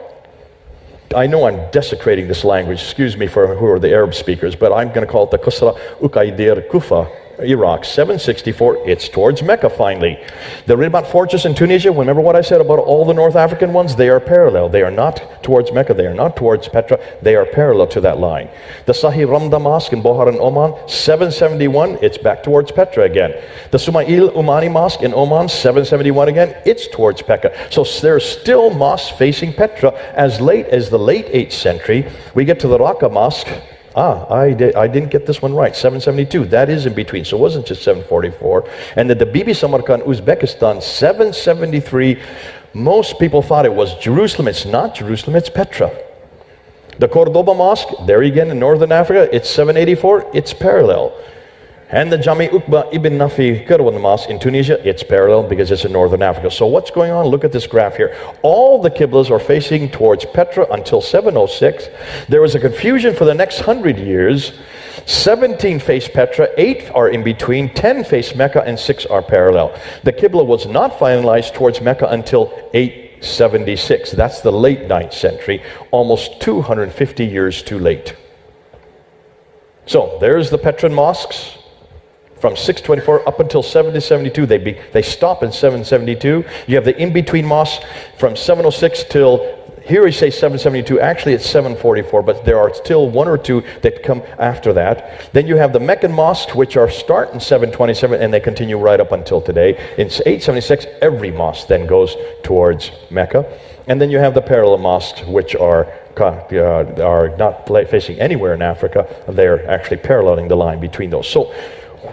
Speaker 1: I know I'm desecrating this language, excuse me for who are the Arab speakers, but I'm going to call it the Qusra Uqaydir Kufa, Iraq, 764, it's towards Mecca finally. The Ribat fortress in Tunisia, remember what I said about all the North African ones? They are parallel. They are not towards Mecca, they are not towards Petra, they are parallel to that line. The Sahih Ramda Mosque in Bohar in Oman, 771, it's back towards Petra again. The Sumail Umani Mosque in Oman, 771 again, it's towards Petra. So there's still mosques facing Petra as late as the late 8th century. We get to the Raqqa Mosque. I didn't get this one right. 772. That is in between. So it wasn't just 744. And the Bibi Samarkand, Uzbekistan, 773. Most people thought it was Jerusalem. It's not Jerusalem. It's Petra. The Cordoba Mosque, there again in northern Africa, it's 784. It's parallel. And the Jami Uqba Ibn Nafi Kirwan Mosque in Tunisia, it's parallel because it's in northern Africa. So what's going on? Look at this graph here. All the Qiblas are facing towards Petra until 706. There was a confusion for the next 100 years. 17 face Petra, 8 are in between, 10 face Mecca, and 6 are parallel. The Qibla was not finalized towards Mecca until 876. That's the late 9th century, almost 250 years too late. So there's the Petran mosques. From 624 up until 772, they stop in 772. You have the in-between mosques from 706 till, here we say 772, actually it's 744, but there are still one or two that come after that. Then you have the Meccan mosques, which are start in 727 and they continue right up until today. In 876, every mosque then goes towards Mecca. And then you have the parallel mosques, which are not facing anywhere in Africa. They're actually paralleling the line between those. So,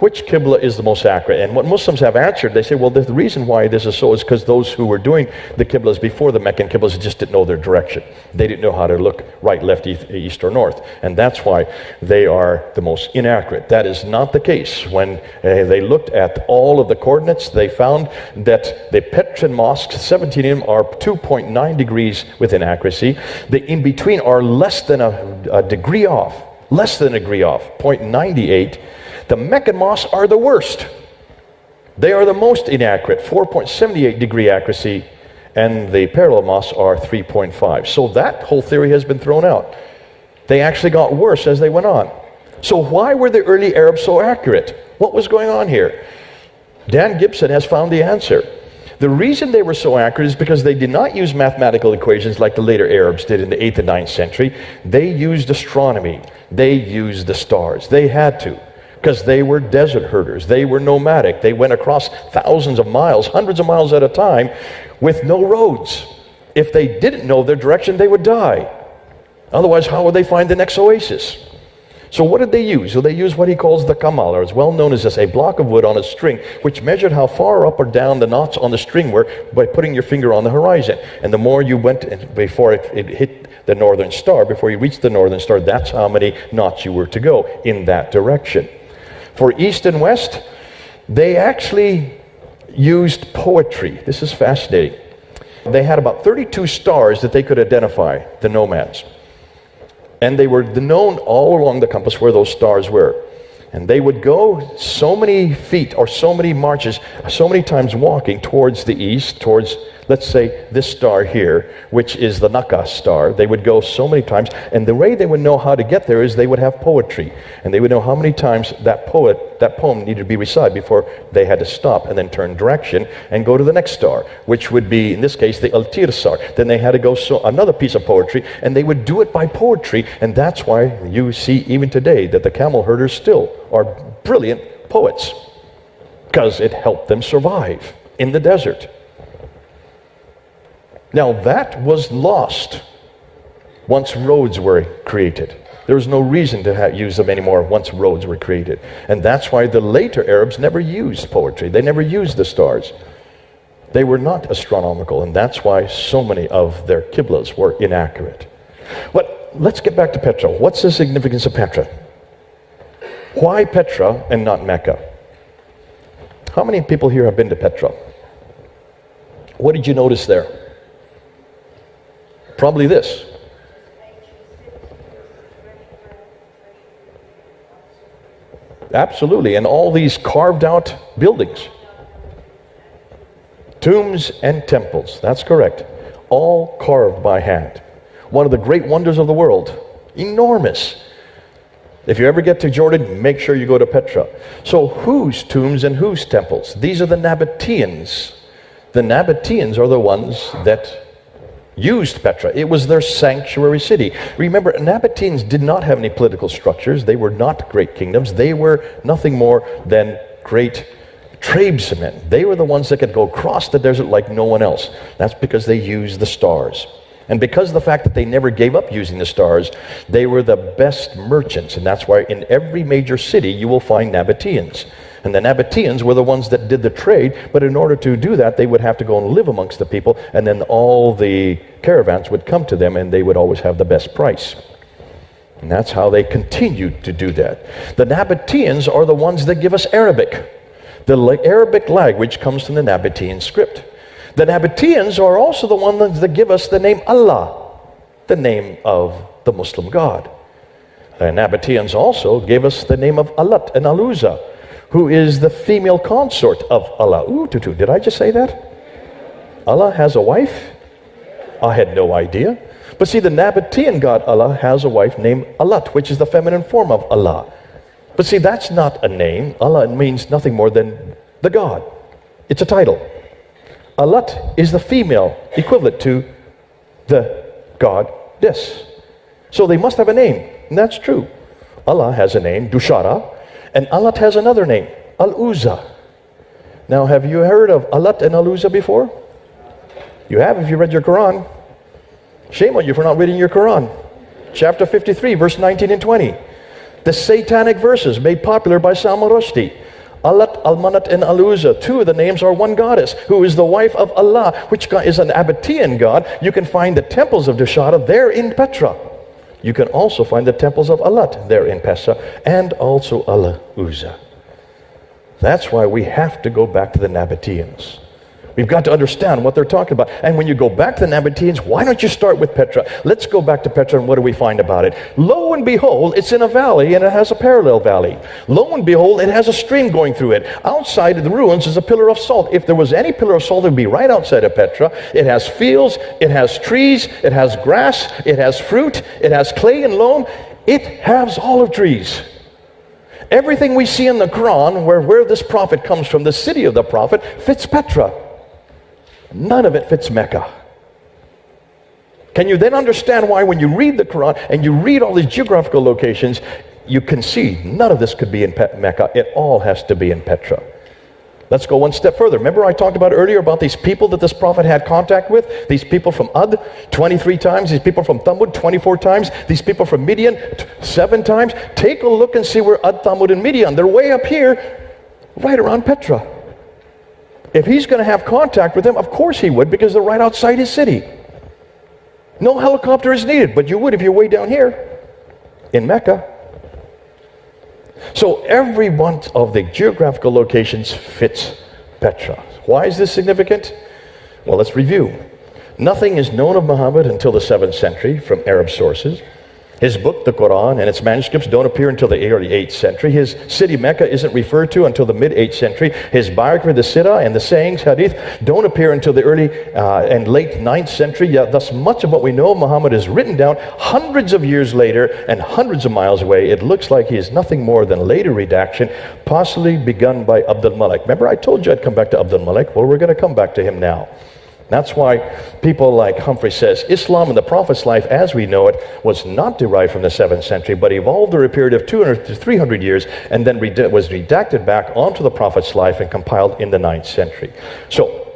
Speaker 1: which Qibla is the most accurate? And what Muslims have answered, they say, well, the reason why this is so is because those who were doing the Qiblas before the Meccan Qiblas just didn't know their direction. They didn't know how to look right, left, east, or north. And that's why they are the most inaccurate. That is not the case. When they looked at all of the coordinates, they found that the Petran mosques, 17 of them, are 2.9 degrees within accuracy. The in-between are less than a degree off. Less than a degree off, 0.98. The Meccan mosques are the worst. They are the most inaccurate, 4.78 degree accuracy, and the parallel mosques are 3.5. So that whole theory has been thrown out. They actually got worse as they went on. So why were the early Arabs so accurate? What was going on here? Dan Gibson has found the answer. The reason they were so accurate is because they did not use mathematical equations like the later Arabs did in the 8th and 9th century. They used astronomy. They used the stars. They had to. Because they were desert herders. They were nomadic. They went across thousands of miles, hundreds of miles at a time, with no roads. If they didn't know their direction, they would die. Otherwise, how would they find the next oasis? So what did they use? So they used what he calls the kamal, or it's well known as a block of wood on a string, which measured how far up or down the knots on the string were by putting your finger on the horizon. And the more you went before it hit the northern star, before you reached the northern star, that's how many knots you were to go in that direction. For East and West, they actually used poetry. This is fascinating. They had about 32 stars that they could identify, the nomads. And they were known all along the compass where those stars were. And they would go so many feet or so many marches, so many times walking towards the east, towards, let's say, this star here, which is the Naka star. They would go so many times, and the way they would know how to get there is they would have poetry. And they would know how many times that poem needed to be recited before they had to stop and then turn direction and go to the next star, which would be, in this case, the Altir star. Then they had to go another piece of poetry, and they would do it by poetry, and that's why you see even today that the camel herders still are brilliant poets, because it helped them survive in the desert. Now that was lost once roads were created. There was no reason to use them anymore once roads were created. And that's why the later Arabs never used poetry. They never used the stars. They were not astronomical, and that's why so many of their qiblas were inaccurate. But let's get back to Petra. What's the significance of Petra? Why Petra and not Mecca? How many people here have been to Petra? What did you notice there? Probably this. Absolutely, and all these carved out buildings. Tombs and temples, that's correct. All carved by hand. one of the great wonders of the world. Enormous. If you ever get to Jordan, make sure you go to Petra. So whose tombs and whose temples? These are the Nabateans. The Nabateans are the ones that used Petra. It was their sanctuary city. Remember, Nabateans did not have any political structures. They were not great kingdoms. They were nothing more than great tradesmen. They were the ones that could go across the desert like no one else. That's because they used the stars. And because of the fact that they never gave up using the stars, they were the best merchants. And that's why in every major city you will find Nabateans. And the Nabateans were the ones that did the trade, but in order to do that, they would have to go and live amongst the people, and then all the caravans would come to them, and they would always have the best price. And that's how they continued to do that. The Nabateans are the ones that give us Arabic. The Arabic language comes from the Nabatean script. The Nabateans are also the ones that give us the name Allah, the name of the Muslim God. The Nabateans also gave us the name of Alat and Aluza, who is the female consort of Allah. Did I just say that? Allah has a wife? I had no idea. But see, the Nabatean god Allah has a wife named Alat, which is the feminine form of Allah. But see, that's not a name. Allah means nothing more than the God. It's a title. Alat is the female equivalent to the goddess. So they must have a name, and that's true. Allah has a name, Dushara, and Alat has another name, Al-Uzza. Now, have you heard of Alat and Al-Uzza before? You have if you read your Quran. Shame on you for not reading your Quran. Chapter 53, verse 19 and 20. The satanic verses made popular by Salman Rushdie. Alat, Al-Manat, and Al-Uzza. Two of the names are one goddess, who is the wife of Allah, which is an Nabatean god. You can find the temples of Dushara there in Petra. You can also find the temples of Alat there in Petra, and also Al-Uzza. That's why we have to go back to the Nabateans. We've got to understand what they're talking about. And when you go back to the Nabateans, why don't you start with Petra? Let's go back to Petra, and what do we find about it? Lo and behold, it's in a valley, and it has a parallel valley. Lo and behold, it has a stream going through it. Outside of the ruins is a pillar of salt. If there was any pillar of salt, it would be right outside of Petra. It has fields, it has trees, it has grass, it has fruit, it has clay and loam. It has olive trees. Everything we see in the Quran, where this prophet comes from, the city of the prophet, fits Petra. None of it fits Mecca. Can you then understand why when you read the Quran and you read all these geographical locations, you can see none of this could be in Mecca. It all has to be in Petra. Let's go one step further. Remember I talked about earlier about these people that this prophet had contact with? These people from Ad, 23 times. These people from Thamud, 24 times. These people from Midian, 7 times. Take a look and see where Ad, Thamud, and Midian. They're way up here, right around Petra. If he's going to have contact with them, of course he would, because they're right outside his city. No helicopter is needed, but you would if you're way down here in Mecca. So every one of the geographical locations fits Petra. Why is this significant? Well, let's review. Nothing is known of Muhammad until the 7th century from Arab sources. His book, the Quran, and its manuscripts don't appear until the early 8th century. His city, Mecca, isn't referred to until the mid-8th century. His biography, the Sirah, and the sayings, Hadith, don't appear until the early and late 9th century. Yet, thus, much of what we know of Muhammad is written down hundreds of years later and hundreds of miles away. It looks like he is nothing more than later redaction, possibly begun by Abdul Malik. Remember, I told you I'd come back to Abdul Malik. Well, we're going to come back to him now. That's why people like Humphrey says, Islam and the Prophet's life as we know it was not derived from the 7th century, but evolved over a period of 200 to 300 years, and then was redacted back onto the Prophet's life and compiled in the 9th century. So,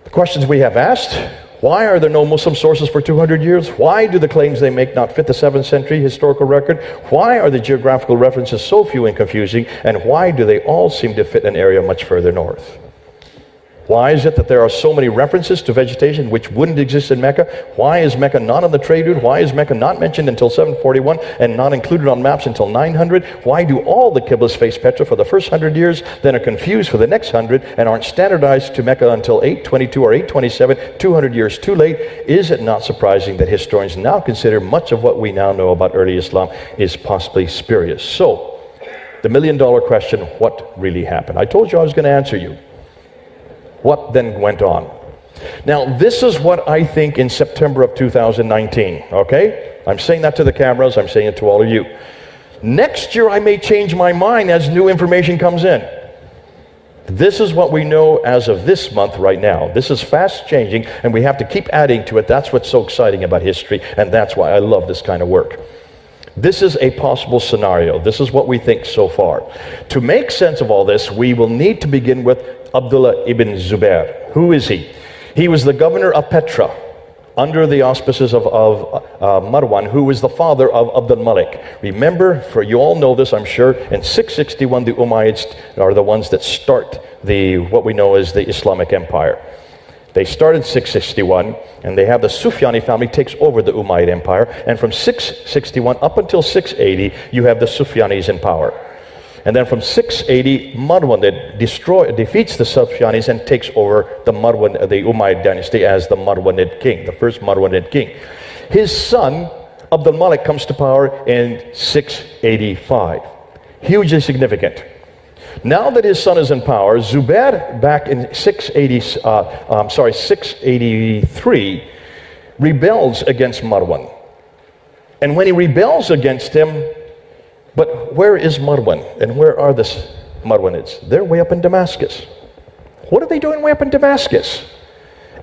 Speaker 1: the questions we have asked: why are there no Muslim sources for 200 years? Why do the claims they make not fit the 7th century historical record? Why are the geographical references so few and confusing? And why do they all seem to fit an area much further north? Why is it that there are so many references to vegetation which wouldn't exist in Mecca? Why is Mecca not on the trade route? Why is Mecca not mentioned until 741 and not included on maps until 900? Why do all the Qiblas face Petra for the first 100 years, then are confused for the next 100 and aren't standardized to Mecca until 822 or 827, 200 years too late? Is it not surprising that historians now consider much of what we now know about early Islam is possibly spurious? So, the million-dollar question, what really happened? I told you I was going to answer you. What then went on? Now, this is what I think in September of 2019, okay? I'm saying that to the cameras, I'm saying it to all of you. Next year, I may change my mind as new information comes in. This is what we know as of this month right now. This is fast changing, and we have to keep adding to it. That's what's so exciting about history, and that's why I love this kind of work. This is a possible scenario. This is what we think so far. To make sense of all this, we will need to begin with Abdullah ibn Zubair. Who is he? He was the governor of Petra, under the auspices of Marwan, who was the father of Abdul Malik. Remember, for you all know this, I'm sure, in 661, the Umayyads are the ones that start what we know as the Islamic Empire. They started 661, and they have the Sufyani family takes over the Umayyad Empire, and from 661 up until 680, you have the Sufyanis in power. And then from 680, Marwan defeats the Sufyanis and takes over the Umayyad dynasty as the Marwanid king, the first Marwanid king. His son, Abdul Malik, comes to power in 685. Hugely significant. Now that his son is in power, Zubair, back in 683, rebels against Marwan. And when he rebels against him, but where is Marwan? And where are the Marwanids? They're way up in Damascus. What are they doing way up in Damascus?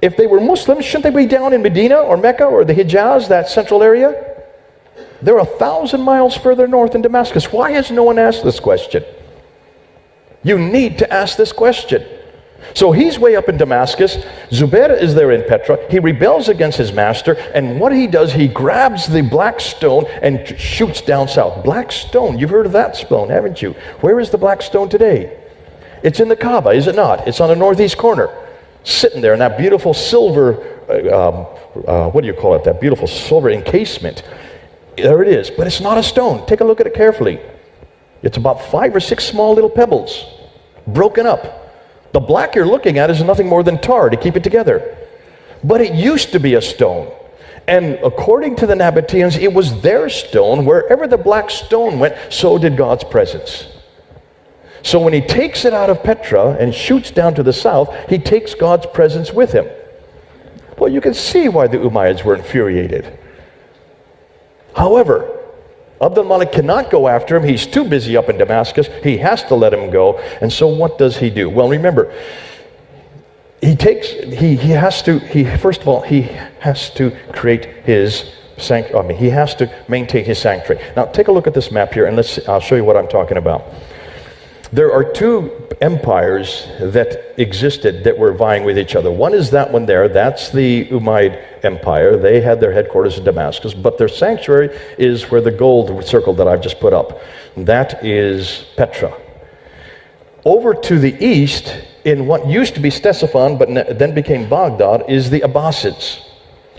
Speaker 1: If they were Muslims, shouldn't they be down in Medina or Mecca or the Hijaz, that central area? They're 1,000 miles further north in Damascus. Why has no one asked this question? You need to ask this question. So he's way up in Damascus. Zubair is there in Petra. He rebels against his master, and what he does, he grabs the black stone and shoots down south. Black stone, you've heard of that stone, haven't you? Where is the black stone today? It's in the Kaaba, is it not? It's on the northeast corner, sitting there in that beautiful silver, what do you call it, that beautiful silver encasement. There it is, but it's not a stone. Take a look at it carefully. It's about 5 or 6 small little pebbles, broken up. The black you're looking at is nothing more than tar to keep it together. But it used to be a stone. And according to the Nabateans, it was their stone. Wherever the black stone went, so did God's presence. So when he takes it out of Petra and shoots down to the south, he takes God's presence with him. Well, you can see why the Umayyads were infuriated. However, Abdul Malik cannot go after him. He's too busy up in Damascus. He has to let him go. And so what does he do? Well, remember, first of all, he has to create his sanctuary. He has to maintain his sanctuary. Now, take a look at this map here, and I'll show you what I'm talking about. There are two empires that existed that were vying with each other. One is that one there. That's the Umayyad Empire. They had their headquarters in Damascus, but their sanctuary is where the gold circle that I've just put up. That is Petra. Over to the east, in what used to be Ctesiphon, but then became Baghdad, is the Abbasids.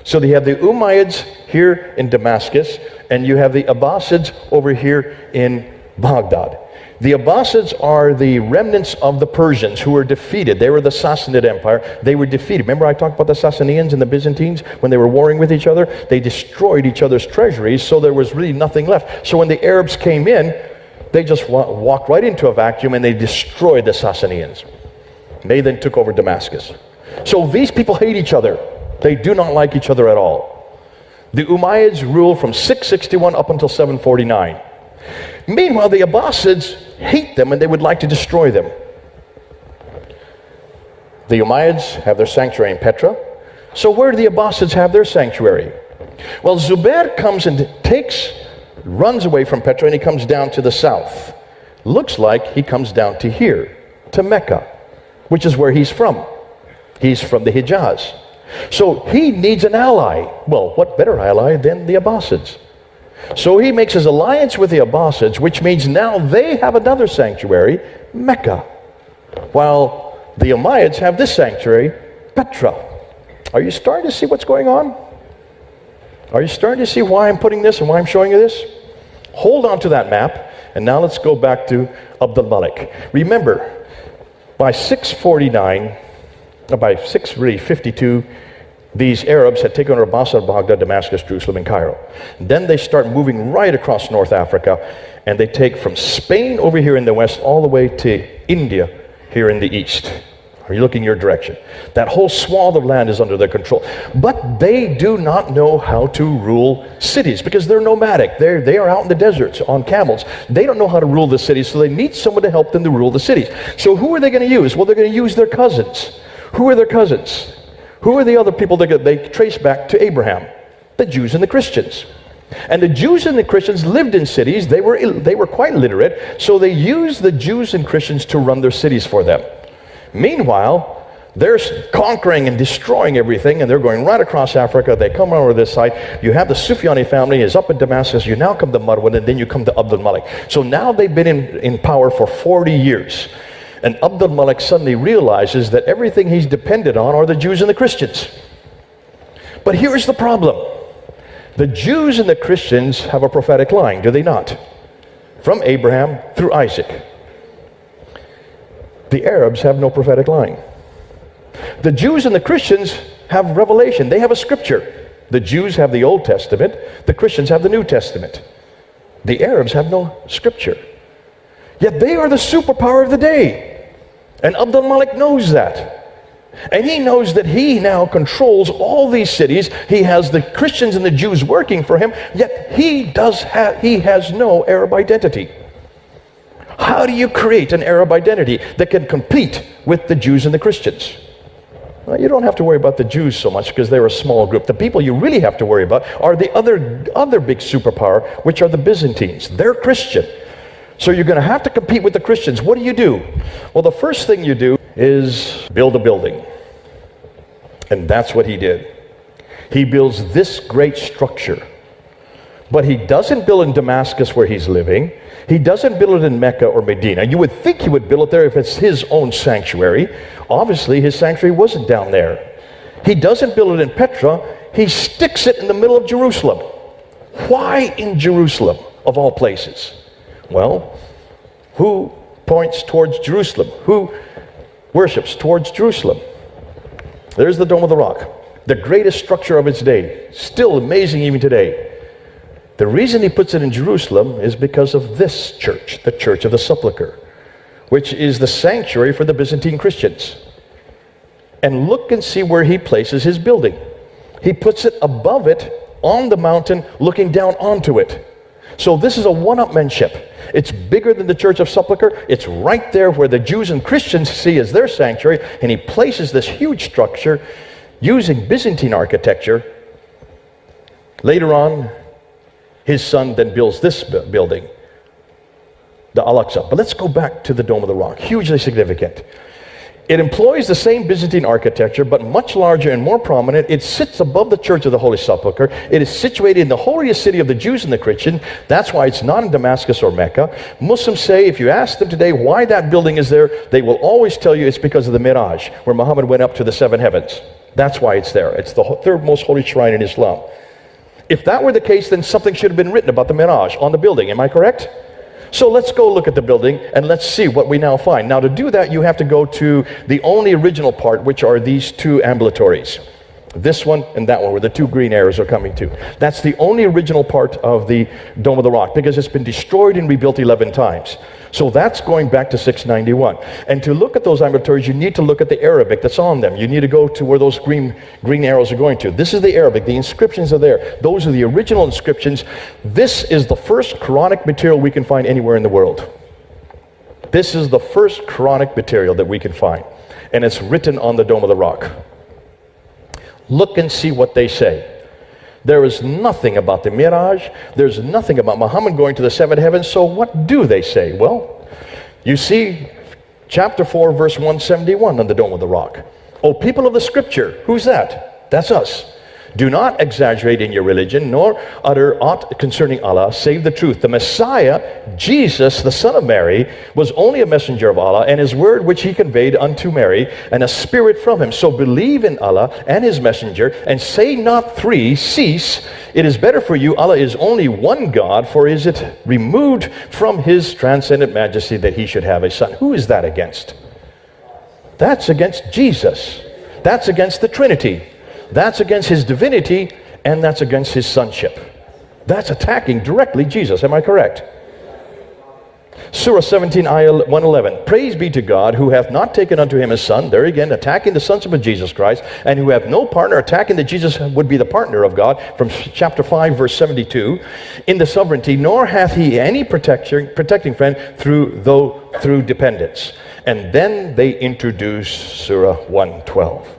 Speaker 1: So you have the Umayyads here in Damascus, and you have the Abbasids over here in Baghdad. The Abbasids are the remnants of the Persians who were defeated. They were the Sassanid Empire. They were defeated. Remember I talked about the Sassanians and the Byzantines when they were warring with each other? They destroyed each other's treasuries, so there was really nothing left. So when the Arabs came in, they just walked right into a vacuum and they destroyed the Sassanians. They then took over Damascus. So these people hate each other. They do not like each other at all. The Umayyads ruled from 661 up until 749. Meanwhile, the Abbasids hate them and they would like to destroy them. The Umayyads have their sanctuary in Petra. So where do the Abbasids have their sanctuary? Well, Zubair comes and runs away from Petra, and he comes down to the south. Looks like he comes down to here, to Mecca, which is where he's from. He's from the Hijaz. So he needs an ally. Well, what better ally than the Abbasids? So he makes his alliance with the Abbasids, which means now they have another sanctuary, Mecca, while the Umayyads have this sanctuary, Petra. Are you starting to see what's going on? Are you starting to see why I'm putting this and why I'm showing you this? Hold on to that map, and now let's go back to Abdul Malik. Remember, by 652, these Arabs had taken over Basra, Baghdad, Damascus, Jerusalem, and Cairo. Then they start moving right across North Africa, and they take from Spain over here in the west all the way to India here in the east. Are you looking your direction? That whole swath of land is under their control. But they do not know how to rule cities because they're nomadic. They are out in the deserts on camels. They don't know how to rule the cities, so they need someone to help them to rule the cities. So who are they going to use? Well, they're going to use their cousins. Who are their cousins? Who are the other people that they trace back to Abraham? The Jews and the Christians. And the Jews and the Christians lived in cities. They were quite literate, so they used the Jews and Christians to run their cities for them. Meanwhile, they're conquering and destroying everything, and they're going right across Africa. They come over this side. You have the Sufyani family is up in Damascus. You now come to Marwan, and then you come to Abdul Malik. So now they've been in power for 40 years. And Abdul Malik suddenly realizes that everything he's depended on are the Jews and the Christians. But here's the problem. The Jews and the Christians have a prophetic line, do they not? From Abraham through Isaac. The Arabs have no prophetic line. The Jews and the Christians have revelation. They have a scripture. The Jews have the Old Testament. The Christians have the New Testament. The Arabs have no scripture. Yet they are the superpower of the day. And Abdul Malik knows that. And he knows that he now controls all these cities. He has the Christians and the Jews working for him, yet he has no Arab identity. How do you create an Arab identity that can compete with the Jews and the Christians? Well, you don't have to worry about the Jews so much because they're a small group. The people you really have to worry about are the other big superpower, which are the Byzantines. They're Christian. So you're going to have to compete with the Christians. What do? Well, the first thing you do is build a building. And that's what he did. He builds this great structure. But he doesn't build in Damascus where he's living. He doesn't build it in Mecca or Medina. You would think he would build it there if it's his own sanctuary. Obviously, his sanctuary wasn't down there. He doesn't build it in Petra. He sticks it in the middle of Jerusalem. Why in Jerusalem, of all places? Well, who points towards Jerusalem? Who worships towards Jerusalem? There's the Dome of the Rock, the greatest structure of its day, still amazing even today. The reason he puts it in Jerusalem is because of this church, the Church of the Sepulchre, which is the sanctuary for the Byzantine Christians. And look and see where he places his building. He puts it above it on the mountain, looking down onto it. So this is a one-upmanship. It's bigger than the Church of Sepulchre. It's right there where the Jews and Christians see as their sanctuary, and he places this huge structure using Byzantine architecture. Later on, his son then builds this building, the Al-Aqsa. But let's go back to the Dome of the Rock, hugely significant. It employs the same Byzantine architecture, but much larger and more prominent. It sits above the Church of the Holy Sepulchre. It is situated in the holiest city of the Jews and the Christians. That's why it's not in Damascus or Mecca. Muslims say, if you ask them today why that building is there, they will always tell you it's because of the Miraj, where Muhammad went up to the seven heavens. That's why it's there. It's the third most holy shrine in Islam. If that were the case, then something should have been written about the Miraj on the building. Am I correct? So let's go look at the building and let's see what we now find. Now to do that, you have to go to the only original part, which are these two ambulatories. This one and that one, where the two green arrows are coming to. That's the only original part of the Dome of the Rock, because it's been destroyed and rebuilt 11 times. So that's going back to 691. And to look at those ambulatories, you need to look at the Arabic that's on them. You need to go to where those green arrows are going to. This is the Arabic. The inscriptions are there. Those are the original inscriptions. This is the first Quranic material we can find anywhere in the world. This is the first Quranic material that we can find. And it's written on the Dome of the Rock. Look and see what they say. There is nothing about the Miraj. There's nothing about Muhammad going to the seven heavens. So what do they say? Well, you see chapter 4, verse 171 on the Dome of the Rock. O people of the Scripture, who's that? That's us. Do not exaggerate in your religion, nor utter aught concerning Allah, save the truth. The Messiah, Jesus, the Son of Mary, was only a messenger of Allah, and his word which he conveyed unto Mary, and a spirit from him. So believe in Allah and his messenger, and say not three, cease. It is better for you, Allah is only one God, for is it removed from his transcendent majesty that he should have a son. Who is that against? That's against Jesus. That's against the Trinity. That's against his divinity, and that's against his sonship. That's attacking directly Jesus. Am I correct? Surah 17, ayah 111. Praise be to God, who hath not taken unto him a son, there again, attacking the sonship of Jesus Christ, and who hath no partner, attacking that Jesus would be the partner of God, from chapter 5, verse 72, in the sovereignty, nor hath he any protecting friend through dependence. And then they introduce Surah 112.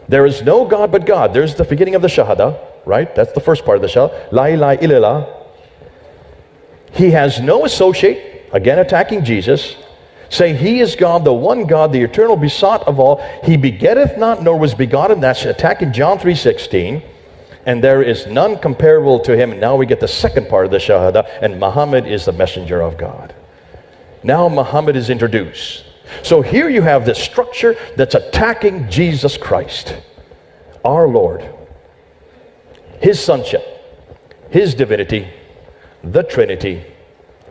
Speaker 1: There is no God but God. There's the beginning of the Shahada, right? That's the first part of the Shahada. La ilaha illallah. He has no associate, again attacking Jesus, saying he is God, the one God, the eternal besought of all. He begetteth not, nor was begotten. That's attacking John 3:16. And there is none comparable to him. And now we get the second part of the Shahada, and Muhammad is the messenger of God. Now Muhammad is introduced. So here you have this structure that's attacking Jesus Christ, our Lord, his sonship, his divinity, the Trinity,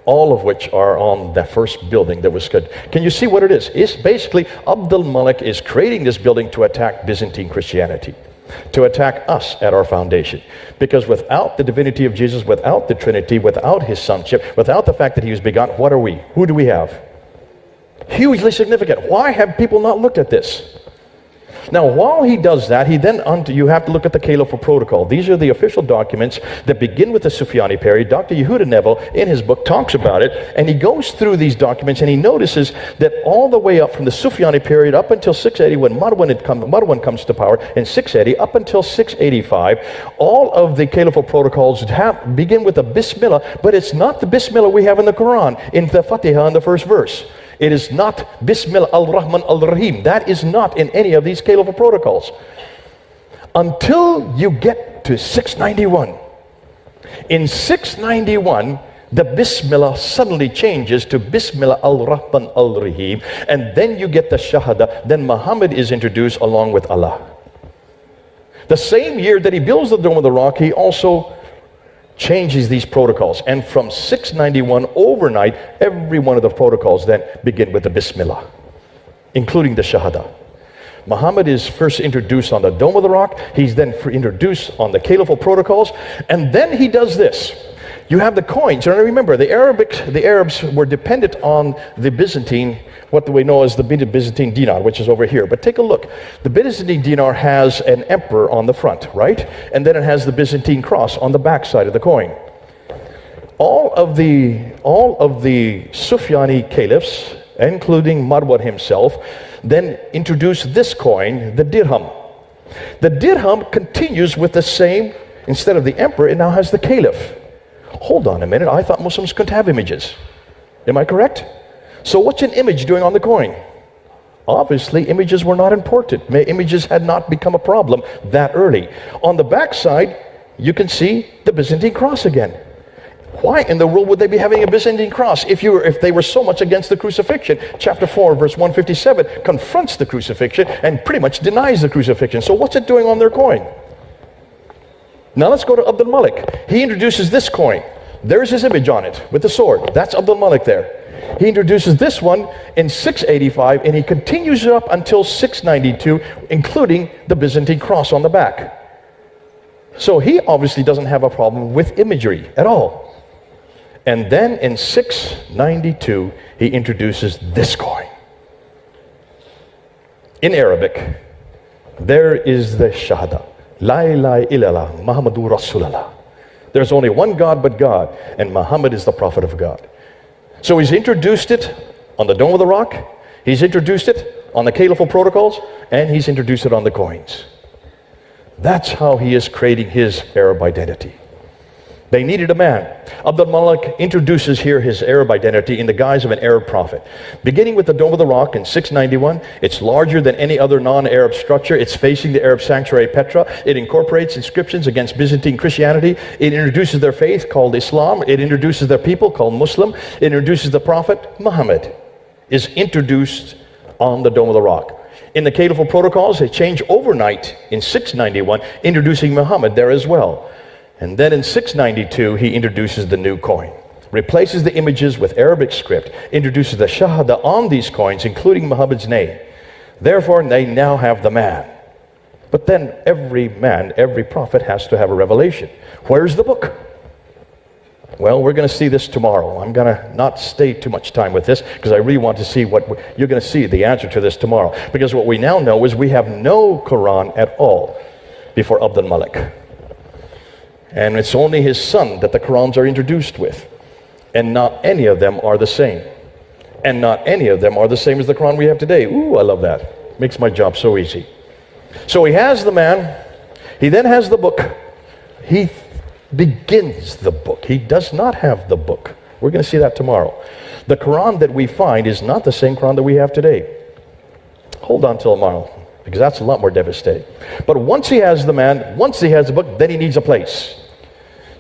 Speaker 1: all of which are on that first building that was good. Can you see what it is? It's basically Abdul Malik is creating this building to attack Byzantine Christianity, to attack us at our foundation. Because without the divinity of Jesus, without the Trinity, without his sonship, without the fact that he was begotten, what are we? Who do we have? Hugely significant. Why have people not looked at this? Now, while he does that, you have to look at the Caliphal Protocol. These are the official documents that begin with the Sufyani period. Dr. Yehuda Neville, in his book, talks about it, and he goes through these documents, and he notices that all the way up from the Sufyani period up until 680, when Marwan comes to power in 680, up until 685, all of the Caliphal Protocols begin with a Bismillah, but it's not the Bismillah we have in the Quran, in the Fatiha in the first verse. It is not Bismillah al-Rahman al-Rahim. That is not in any of these Caliphal protocols. Until you get to 691. In 691, the Bismillah suddenly changes to Bismillah al-Rahman al-Rahim. And then you get the Shahada. Then Muhammad is introduced along with Allah. The same year that he builds the Dome of the Rock, he also changes these protocols. And from 691 overnight, every one of the protocols then begin with the Bismillah, including the Shahada. Muhammad is first introduced on the Dome of the Rock. He's then introduced on the Caliphal protocols. And then he does this. You have the coins. And remember, the Arabs were dependent on the Byzantine, what we know as the Byzantine dinar, which is over here. But take a look. The Byzantine dinar has an emperor on the front, right? And then it has the Byzantine cross on the back side of the coin. All of the Sufyani caliphs, including Marwan himself, then introduced this coin, the dirham. The dirham continues with the same, instead of the emperor, it now has the caliph. Hold on a minute, I thought Muslims couldn't have images. Am I correct? So what's an image doing on the coin? Obviously, images were not important. Images had not become a problem that early. On the back side, you can see the Byzantine cross again. Why in the world would they be having a Byzantine cross if they were so much against the crucifixion? Chapter 4, verse 157 confronts the crucifixion and pretty much denies the crucifixion. So what's it doing on their coin? Now let's go to Abdul Malik. He introduces this coin. There's his image on it with the sword. That's Abdul Malik there. He introduces this one in 685, and he continues it up until 692, including the Byzantine cross on the back. So he obviously doesn't have a problem with imagery at all. And then in 692, he introduces this coin. In Arabic, there is the Shahada. La ilaha illallah, Muhammadur Rasulullah. There's only one God but God, and Muhammad is the prophet of God. So he's introduced it on the Dome of the Rock, he's introduced it on the Caliphal protocols, and he's introduced it on the coins. That's how he is creating his Arab identity. They needed a man. Abdul Malik introduces here his Arab identity in the guise of an Arab prophet. Beginning with the Dome of the Rock in 691, it's larger than any other non-Arab structure. It's facing the Arab sanctuary Petra. It incorporates inscriptions against Byzantine Christianity. It introduces their faith called Islam. It introduces their people called Muslim. It introduces the prophet Muhammad is introduced on the Dome of the Rock. In the Caliphal protocols, they change overnight in 691, introducing Muhammad there as well. And then in 692, he introduces the new coin, replaces the images with Arabic script, introduces the Shahada on these coins, including Muhammad's name. Therefore, they now have the man. But then every man, every prophet has to have a revelation. Where's the book? Well, we're going to see this tomorrow. I'm going to not stay too much time with this because I really want to see what you're going to see the answer to this tomorrow. Because what we now know is we have no Quran at all before Abd al-Malik. And it's only his son that the Qurans are introduced with. And not any of them are the same. And not any of them are the same as the Quran we have today. Ooh, I love that. Makes my job so easy. So he has the man. He then has the book. He begins the book. He does not have the book. We're going to see that tomorrow. The Quran that we find is not the same Quran that we have today. Hold on till tomorrow, because that's a lot more devastating. But once he has the man, once he has the book, then he needs a place.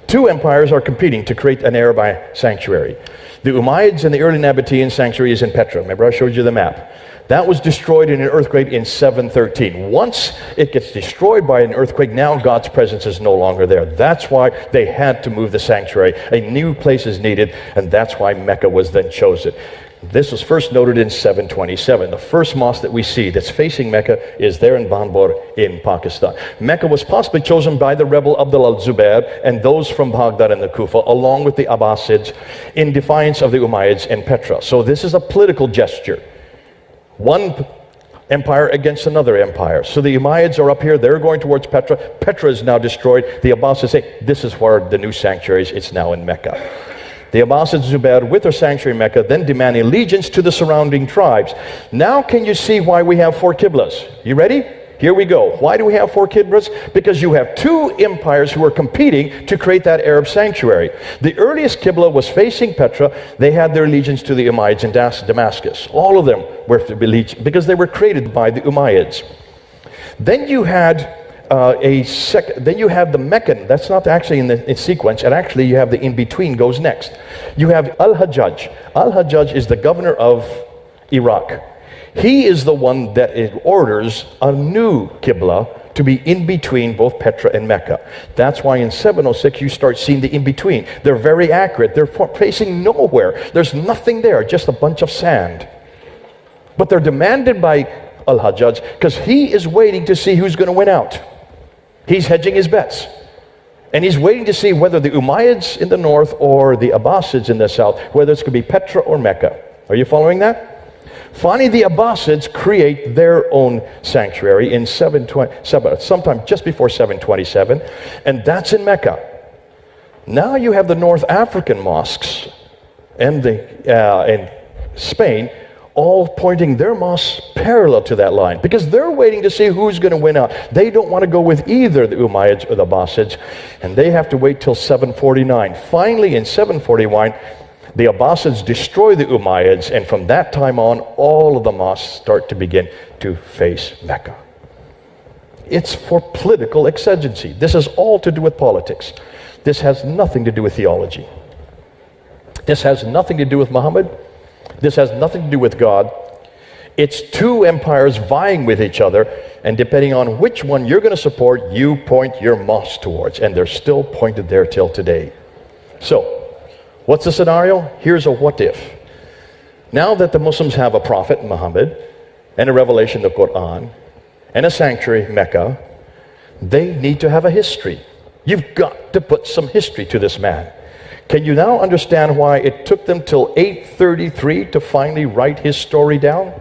Speaker 1: Two empires are competing to create an Arab sanctuary. The Umayyads and the early Nabatean sanctuary is in Petra. Remember I showed you the map. That was destroyed in an earthquake in 713. Once it gets destroyed by an earthquake, now God's presence is no longer there. That's why they had to move the sanctuary. A new place is needed, and that's why Mecca was then chosen. This was first noted in 727. The first mosque that we see that's facing Mecca is there in Banbor in Pakistan. Mecca was possibly chosen by the rebel Abdul al-Zubair and those from Baghdad and the Kufa, along with the Abbasids, in defiance of the Umayyads in Petra. So this is a political gesture. One empire against another empire. So the Umayyads are up here, they're going towards Petra. Petra is now destroyed. The Abbasids say, this is where the new sanctuary is, it's now in Mecca. The Abbasids, Zubair, with their sanctuary in Mecca, then demand allegiance to the surrounding tribes. Now can you see why we have four Qiblas? You ready? Here we go. Why do we have four Qiblas? Because you have two empires who are competing to create that Arab sanctuary. The earliest Qibla was facing Petra. They had their allegiance to the Umayyads in Damascus. All of them were allegiance because they were created by the Umayyads. Then you had then you have the Meccan. That's not actually in sequence, and actually you have the in-between goes next. You have Al-Hajjaj. Al-Hajjaj is the governor of Iraq. He is the one that orders a new Qibla to be in between both Petra and Mecca. That's why in 706 you start seeing the in-between. They're very accurate. They're facing nowhere. There's nothing there, just a bunch of sand. But they're demanded by Al-Hajjaj because he is waiting to see who's going to win out. He's hedging his bets. And he's waiting to see whether the Umayyads in the north or the Abbasids in the south, whether it's going to be Petra or Mecca. Are you following that? Finally, the Abbasids create their own sanctuary in sometime just before 727, and that's in Mecca. Now you have the North African mosques and in Spain all pointing their mosques parallel to that line because they're waiting to see who's going to win out. They don't want to go with either the Umayyads or the Abbasids, and they have to wait till 749. Finally, in 741, the Abbasids destroy the Umayyads, and from that time on, all of the mosques start to begin to face Mecca. It's for political exigency. This is all to do with politics. This has nothing to do with theology. This has nothing to do with Muhammad. This has nothing to do with God. It's two empires vying with each other, and depending on which one you're going to support, you point your mosque towards, and they're still pointed there till today. So, what's the scenario? Here's a what if. Now that the Muslims have a prophet, Muhammad, and a revelation, the Quran, and a sanctuary, Mecca, they need to have a history. You've got to put some history to this man. Can you now understand why it took them till 833 to finally write his story down?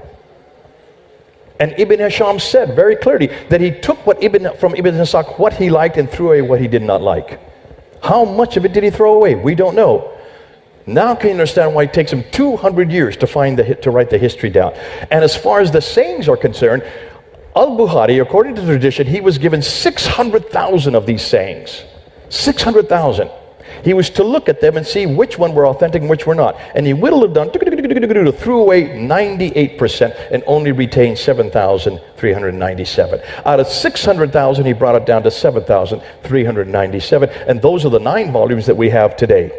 Speaker 1: And Ibn Hisham said very clearly that he took from Ibn Ishaq what he liked and threw away what he did not like. How much of it did he throw away? We don't know. Now can you understand why it takes him 200 years to write the history down? And as far as the sayings are concerned, Al-Bukhari, according to the tradition, he was given 600,000 of these sayings. 600,000. He was to look at them and see which one were authentic and which were not. And he whittled it down, threw away 98% and only retained 7,397. Out of 600,000, he brought it down to 7,397. And those are the 9 volumes that we have today.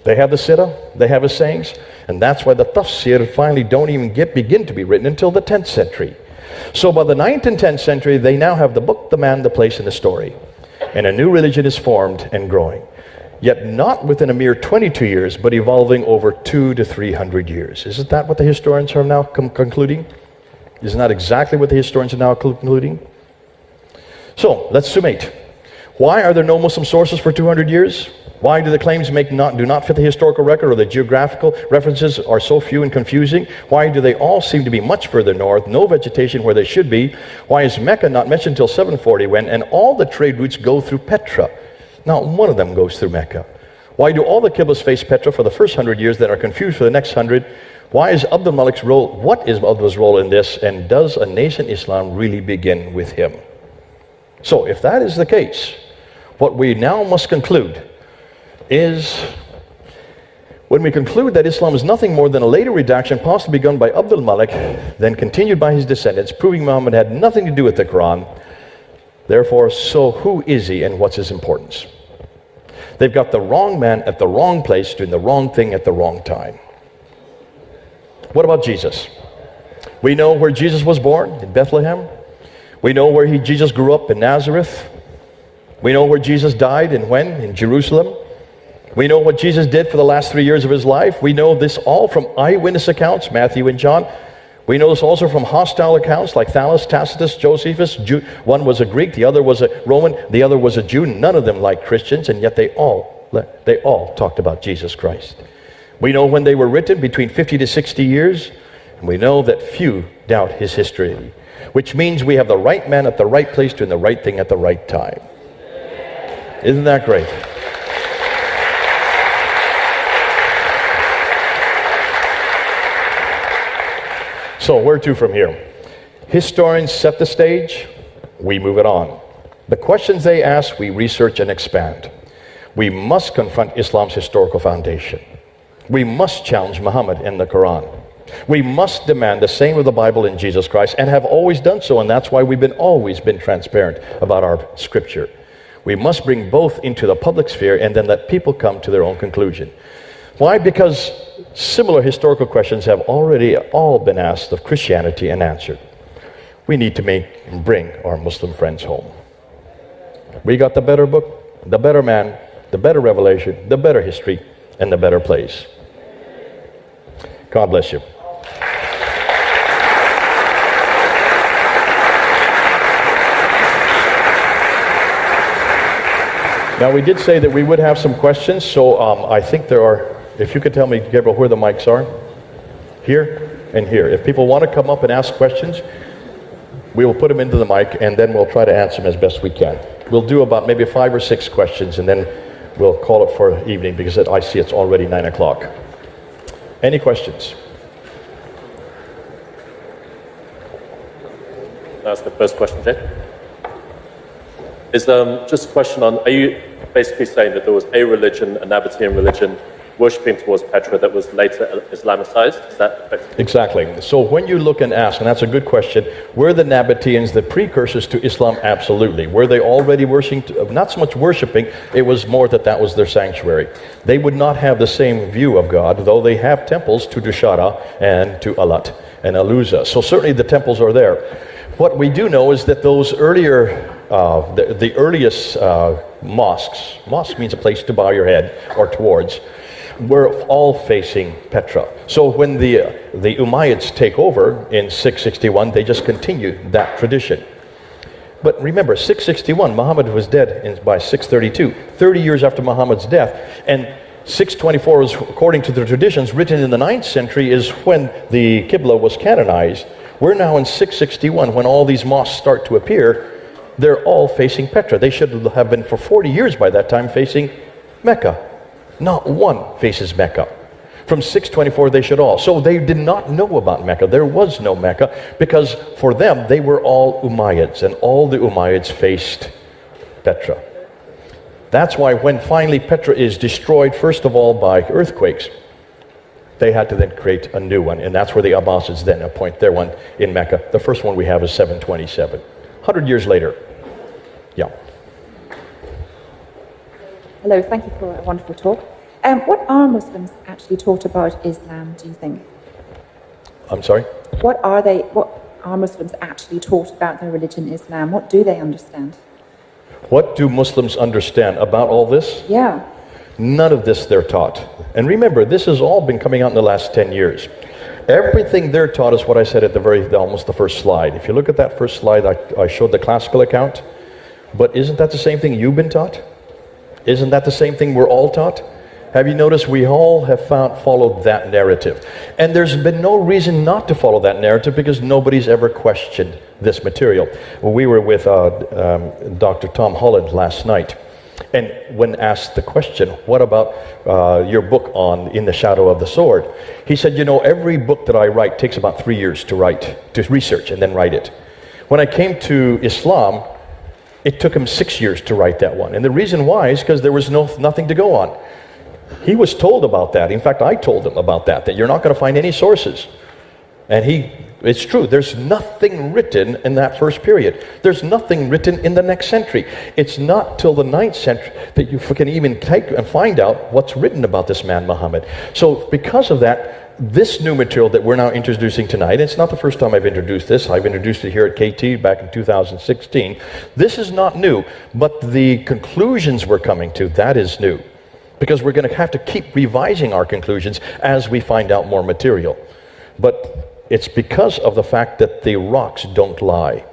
Speaker 1: They have the Sirah, they have his sayings, and that's why the Tafsir finally don't even begin to be written until the 10th century. So by the 9th and 10th century, they now have the book, the man, the place, and the story. And a new religion is formed and growing. Yet not within a mere 22 years, but evolving over 200 to 300 years. Isn't that what the historians are now concluding? Isn't that exactly what the historians are now concluding? So, let's summate. Why are there no Muslim sources for 200 years? Why do the claims do not fit the historical record, or the geographical references are so few and confusing? Why do they all seem to be much further north, no vegetation where they should be? Why is Mecca not mentioned until 740 and all the trade routes go through Petra? Not one of them goes through Mecca. Why do all the Qiblas face Petra for the first 100 years, then are confused for the next 100? Why is Abdul Malik's role, what is Abdul's role in this, and does a nation Islam really begin with him? So, if that is the case, what we now must conclude is, when we conclude that Islam is nothing more than a later redaction possibly begun by Abdul Malik, then continued by his descendants, proving Muhammad had nothing to do with the Quran, therefore, so who is he and what's his importance? They've got the wrong man at the wrong place doing the wrong thing at the wrong time. What about Jesus? We know where Jesus was born, in Bethlehem. We know where Jesus grew up, in Nazareth. We know where Jesus died and when, in Jerusalem. We know what Jesus did for the last 3 years of his life. We know this all from eyewitness accounts, Matthew and John. We know this also from hostile accounts like Thallus, Tacitus, Josephus. One was a Greek, the other was a Roman, the other was a Jew. None of them liked Christians, and yet they all talked about Jesus Christ. We know when they were written, between 50 to 60 years, and we know that few doubt his history, which means we have the right man at the right place doing the right thing at the right time. Isn't that great? So, where to from here? Historians set the stage, we move it on. The questions they ask, we research and expand. We must confront Islam's historical foundation. We must challenge Muhammad and the Quran. We must demand the same of the Bible and Jesus Christ, and have always done so, and that's why we've always been transparent about our scripture. We must bring both into the public sphere and then let people come to their own conclusion. Why? Because similar historical questions have already all been asked of Christianity and answered. We need to make and bring our Muslim friends home. We got the better book, the better man, the better revelation, the better history, and the better place. God bless you. Now, we did say that we would have some questions, so I think there are, if you could tell me, Gabriel, where the mics are. Here and here. If people want to come up and ask questions, we will put them into the mic, and then we'll try to answer them as best we can. We'll do about maybe 5 or 6 questions, and then we'll call it for evening, because I see it's already 9 o'clock. Any questions?
Speaker 2: That's the first question, Jay. Is just a question on, are you basically saying that there was a religion, a Nabatean religion, worshipping towards Petra that was later Islamicized? Is that effectively?
Speaker 1: Exactly. So when you look and ask, and that's a good question, were the Nabateans the precursors to Islam? Absolutely. Were they already worshipping? Not so much worshipping, it was more that was their sanctuary. They would not have the same view of God, though they have temples to Dushara and to Alat and Aluza. So certainly the temples are there. What we do know is that those earlier, the earliest mosques, mosque means a place to bow your head or towards, were all facing Petra. So when the Umayyads take over in 661, they just continue that tradition. But remember, 661, Muhammad was dead by 632, 30 years after Muhammad's death, and 624 is, according to the traditions, written in the 9th century, is when the Qibla was canonized. We're now in 661 when all these mosques start to appear. They're all facing Petra. They should have been for 40 years by that time facing Mecca. Not one faces Mecca. From 624 they should all. So they did not know about Mecca. There was no Mecca because for them they were all Umayyads, and all the Umayyads faced Petra. That's why when finally Petra is destroyed, first of all by earthquakes, they had to then create a new one, and that's where the Abbasids then appoint their one in Mecca. The first one we have is 727. 100 years later. Yeah.
Speaker 3: Hello, thank you for a wonderful talk. What are Muslims actually taught about Islam, do you think?
Speaker 1: I'm sorry?
Speaker 3: What are Muslims actually taught about their religion, Islam? What do they understand?
Speaker 1: What do Muslims understand about all this?
Speaker 3: Yeah.
Speaker 1: None of this they're taught. And remember, this has all been coming out in the last 10 years. Everything they're taught is what I said at almost the first slide. If you look at that first slide, I showed the classical account. But isn't that the same thing you've been taught? Isn't that the same thing we're all taught? Have you noticed we all have followed that narrative? And there's been no reason not to follow that narrative because nobody's ever questioned this material. Well, we were with Dr. Tom Holland last night, and when asked the question, what about your book on In the Shadow of the Sword? He said, you know, every book that I write takes about 3 years to write, to research and then write it. When I came to Islam, it took him 6 years to write that one. And the reason why is because there was nothing to go on. He was told about that. In fact, I told him about that you're not going to find any sources. And it's true, there's nothing written in that first period. There's nothing written in the next century. It's not till the 9th century that you can even take and find out what's written about this man, Muhammad. So because of that, this new material that we're now introducing tonight, it's not the first time I've introduced this. I've introduced it here at KT back in 2016. This is not new, but the conclusions we're coming to, that is new. Because we're going to have to keep revising our conclusions as we find out more material. But it's because of the fact that the rocks don't lie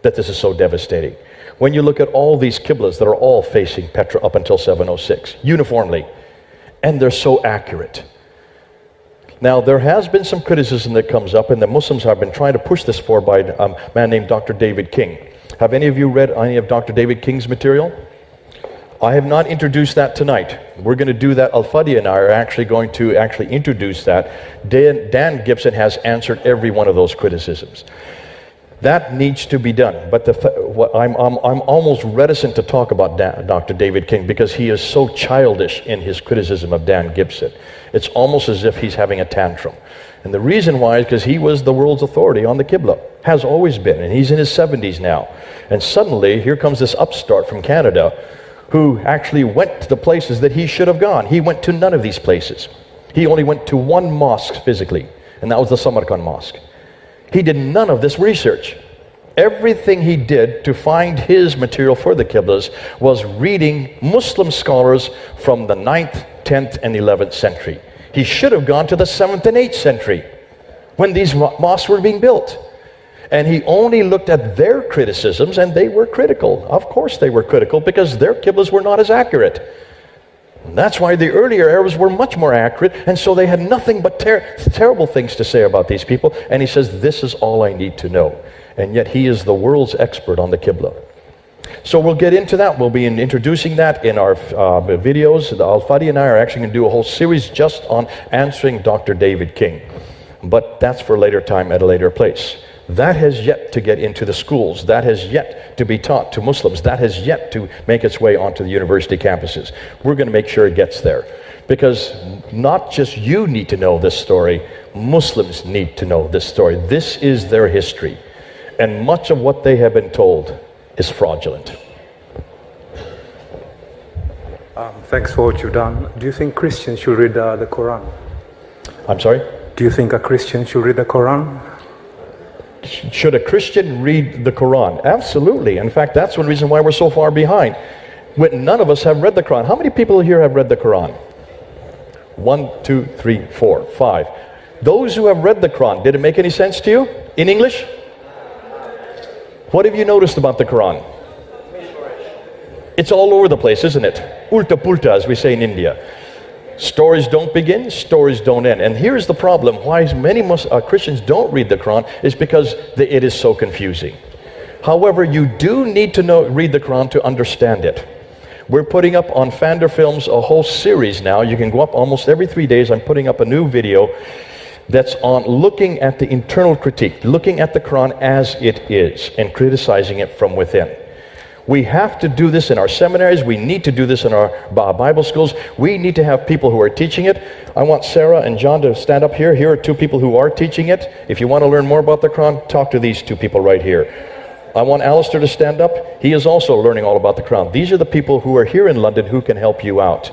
Speaker 1: that this is so devastating. When you look at all these Qiblas that are all facing Petra up until 706, uniformly, and they're so accurate. Now, there has been some criticism that comes up, and the Muslims have been trying to push this forward by a man named Dr. David King. Have any of you read any of Dr. David King's material? I have not introduced that tonight. We're going to do that. Al-Fadi and I are actually going to introduce that. Dan Gibson has answered every one of those criticisms. That needs to be done. But I'm almost reticent to talk about Dr. David King because he is so childish in his criticism of Dan Gibson. It's almost as if he's having a tantrum. And the reason why is because he was the world's authority on the Qibla. Has always been. And he's in his 70s now. And suddenly, here comes this upstart from Canada who actually went to the places that he should have gone. He went to none of these places. He only went to one mosque physically, and that was the Samarkand Mosque. He did none of this research. Everything he did to find his material for the Qiblas was reading Muslim scholars from the 9th, 10th, and 11th century. He should have gone to the 7th and 8th century when these mosques were being built. And he only looked at their criticisms, and they were critical. Of course they were critical, because their Qiblas were not as accurate. And that's why the earlier Arabs were much more accurate, and so they had nothing but terrible things to say about these people. And he says, this is all I need to know. And yet he is the world's expert on the Qibla. So we'll get into that. We'll be introducing that in our videos. Al-Fadi and I are actually going to do a whole series just on answering Dr. David King. But that's for a later time at a later place. That has yet to get into the schools. That has yet to be taught to Muslims. That has yet to make its way onto the university campuses. We're going to make sure it gets there. Because not just you need to know this story, Muslims need to know this story. This is their history. And much of what they have been told is fraudulent.
Speaker 4: Thanks for what you've done. Do you think Christians should read the Quran?
Speaker 1: I'm sorry?
Speaker 4: Do you think a Christian should read the Quran?
Speaker 1: Should a Christian read the Quran? Absolutely. In fact, that's one reason why we're so far behind. None of us have read the Quran. How many people here have read the Quran? 1, 2, 3, 4, 5. Those who have read the Quran, did it make any sense to you? In English? What have you noticed about the Quran? It's all over the place, isn't it? Ulta pulta, as we say in India. Stories don't begin, stories don't end. And here's the problem. Why many Christians don't read the Quran is because it is so confusing. However, you do need to read the Quran to understand it. We're putting up on Fander Films a whole series now. You can go up almost every 3 days. I'm putting up a new video that's on looking at the internal critique, looking at the Quran as it is and criticizing it from within. We have to do this in our seminaries. We need to do this in our Bible schools. We need to have people who are teaching it. I want Sarah and John to stand up here. Here are two people who are teaching it. If you want to learn more about the Quran, talk to these two people right here. I want Alistair to stand up. He is also learning all about the Quran. These are the people who are here in London who can help you out.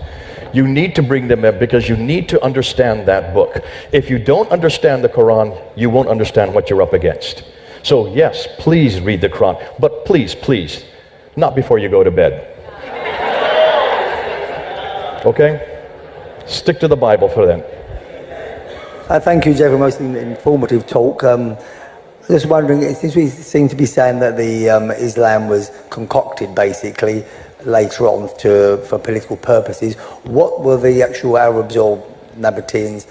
Speaker 1: You need to bring them in because you need to understand that book. If you don't understand the Quran, you won't understand what you're up against. So yes, please read the Quran. But please, please, not before you go to bed. Okay? Stick to the Bible for them.
Speaker 5: Thank you, Jeff, for a most informative talk. Just wondering, since we seem to be saying that the Islam was concocted basically later on for political purposes, what were the actual Arabs or Nabateans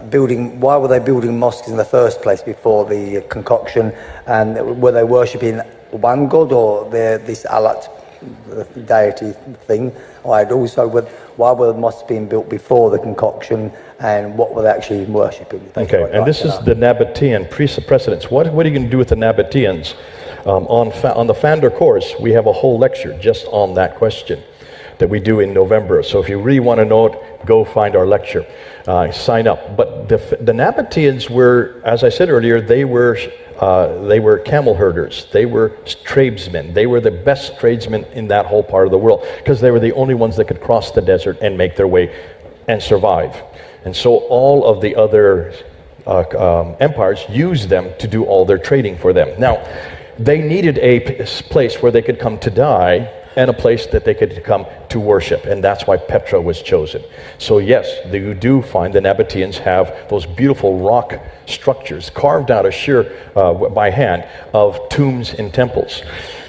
Speaker 5: building? Why were they building mosques in the first place before the concoction? And were they worshipping one god or this Alat deity thing? Right. Also, why were the mosques being built before the concoction, and what were they actually worshipping?
Speaker 1: Okay, and this is the Nabatean precedents. What are you going to do with the Nabateans? On the Fander course, we have a whole lecture just on that question that we do in November. So if you really want to know it, go find our lecture. Sign up. But the Nabateans were, as I said earlier, they were camel herders. They were tradesmen. They were the best tradesmen in that whole part of the world because they were the only ones that could cross the desert and make their way and survive. And so all of the other empires used them to do all their trading for them. Now, they needed a place where they could come to die and a place that they could come to worship. And that's why Petra was chosen. So yes, you do find the Nabateans have those beautiful rock structures carved out of sheer by hand of tombs and temples.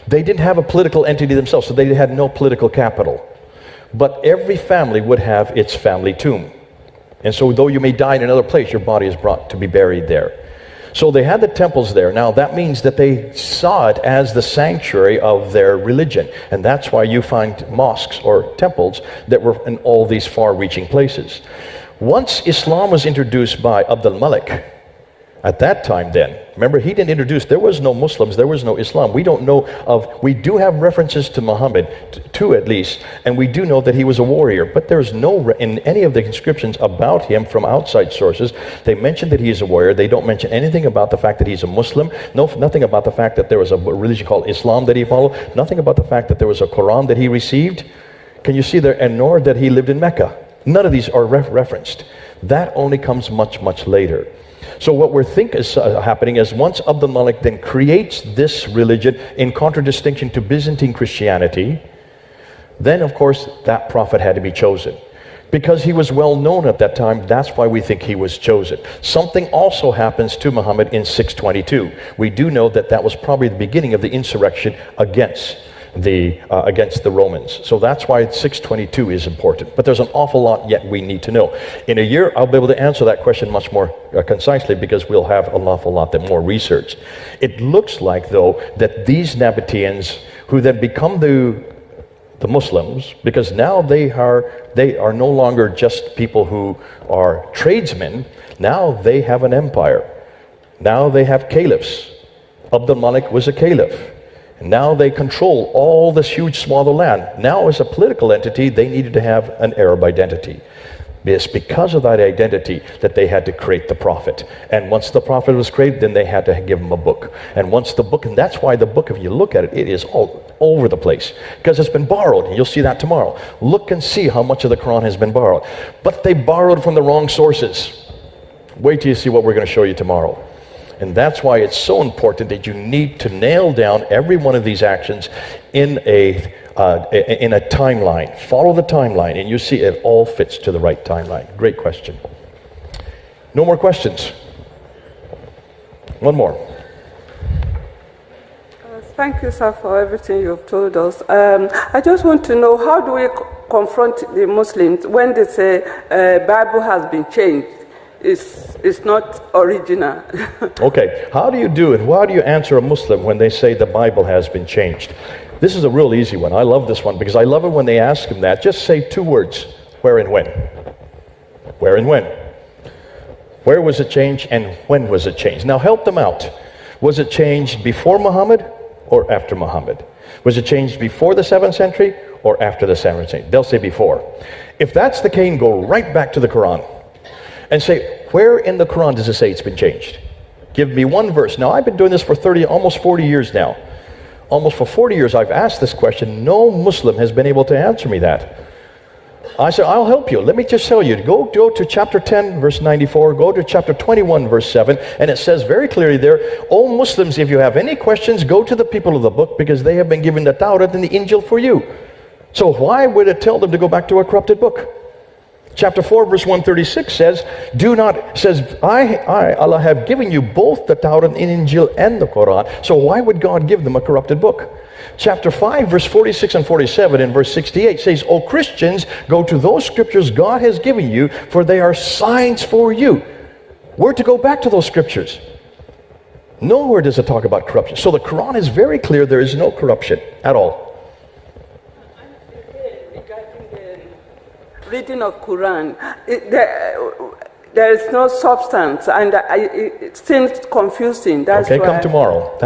Speaker 1: They didn't have a political entity themselves, so they had no political capital. But every family would have its family tomb. And so though you may die in another place, your body is brought to be buried there. So they had the temples there. Now that means that they saw it as the sanctuary of their religion. And that's why you find mosques or temples that were in all these far-reaching places. Once Islam was introduced by Abd al-Malik, at that time then, remember he didn't introduce, there was no Muslims, there was no Islam. We don't know of, we do have references to Muhammad, two at least, and we do know that he was a warrior, but there's no, in any of the inscriptions about him from outside sources, they mention that he is a warrior. They don't mention anything about the fact that he's a Muslim, nothing about the fact that there was a religion called Islam that he followed, nothing about the fact that there was a Quran that he received. Can you see there, and nor that he lived in Mecca. None of these are referenced. That only comes much, much later. So what we think is happening is once Abd al-Malik then creates this religion in contradistinction to Byzantine Christianity, then of course that prophet had to be chosen. Because he was well known at that time, that's why we think he was chosen. Something also happens to Muhammad in 622. We do know that that was probably the beginning of the insurrection against the Romans. So that's why 622 is important. But there's an awful lot yet we need to know. In a year, I'll be able to answer that question much more concisely because we'll have an awful lot more research. It looks like, though, that these Nabateans, who then become the Muslims, because now they are no longer just people who are tradesmen, now they have an empire. Now they have caliphs. Abd al-Malik was a caliph. And now they control all this huge swath of land. Now as a political entity, they needed to have an Arab identity. It's because of that identity that they had to create the prophet. And once the prophet was created, then they had to give him a book. And once the book, and that's why the book, if you look at it, it is all over the place. Because it's been borrowed, and you'll see that tomorrow. Look and see how much of the Quran has been borrowed. But they borrowed from the wrong sources. Wait till you see what we're going to show you tomorrow. And that's why it's so important that you need to nail down every one of these actions in a timeline. Follow the timeline, and you see it all fits to the right timeline. Great question. No more questions? One more.
Speaker 6: Thank you, sir, for everything you've told us. I just want to know, how do we confront the Muslims when they say Bible has been changed? It's not original.
Speaker 1: Okay, how do you do it? How do you answer a Muslim when they say the Bible has been changed? This is a real easy one. I love this one because I love it when they ask him that. Just say two words, where and when. Where and when. Where was it changed and when was it changed? Now help them out. Was it changed before Muhammad or after Muhammad? Was it changed before the 7th century or after the 7th century? They'll say before. If that's the case, go right back to the Quran and say, where in the Quran does it say it's been changed? Give me one verse. Now, I've been doing this for almost 40 years now. Almost for 40 years I've asked this question. No Muslim has been able to answer me that. I said, I'll help you. Let me just tell you. Go to chapter 10, verse 94. Go to chapter 21, verse 7. And it says very clearly there, O Muslims, if you have any questions, go to the people of the book because they have been given the Tawrat and the Injil for you. So why would it tell them to go back to a corrupted book? Chapter 4, verse 136 says, I, Allah, have given you both the Torah and Injil and the Quran. So why would God give them a corrupted book? Chapter 5, verse 46 and 47 and verse 68 says, O Christians, go to those scriptures God has given you, for they are signs for you. We're to go back to those scriptures. Nowhere does it talk about corruption. So the Quran is very clear, there is no corruption at all.
Speaker 6: Reading of Quran, there is no substance, and it seems confusing. That's
Speaker 1: okay,
Speaker 6: why
Speaker 1: come tomorrow.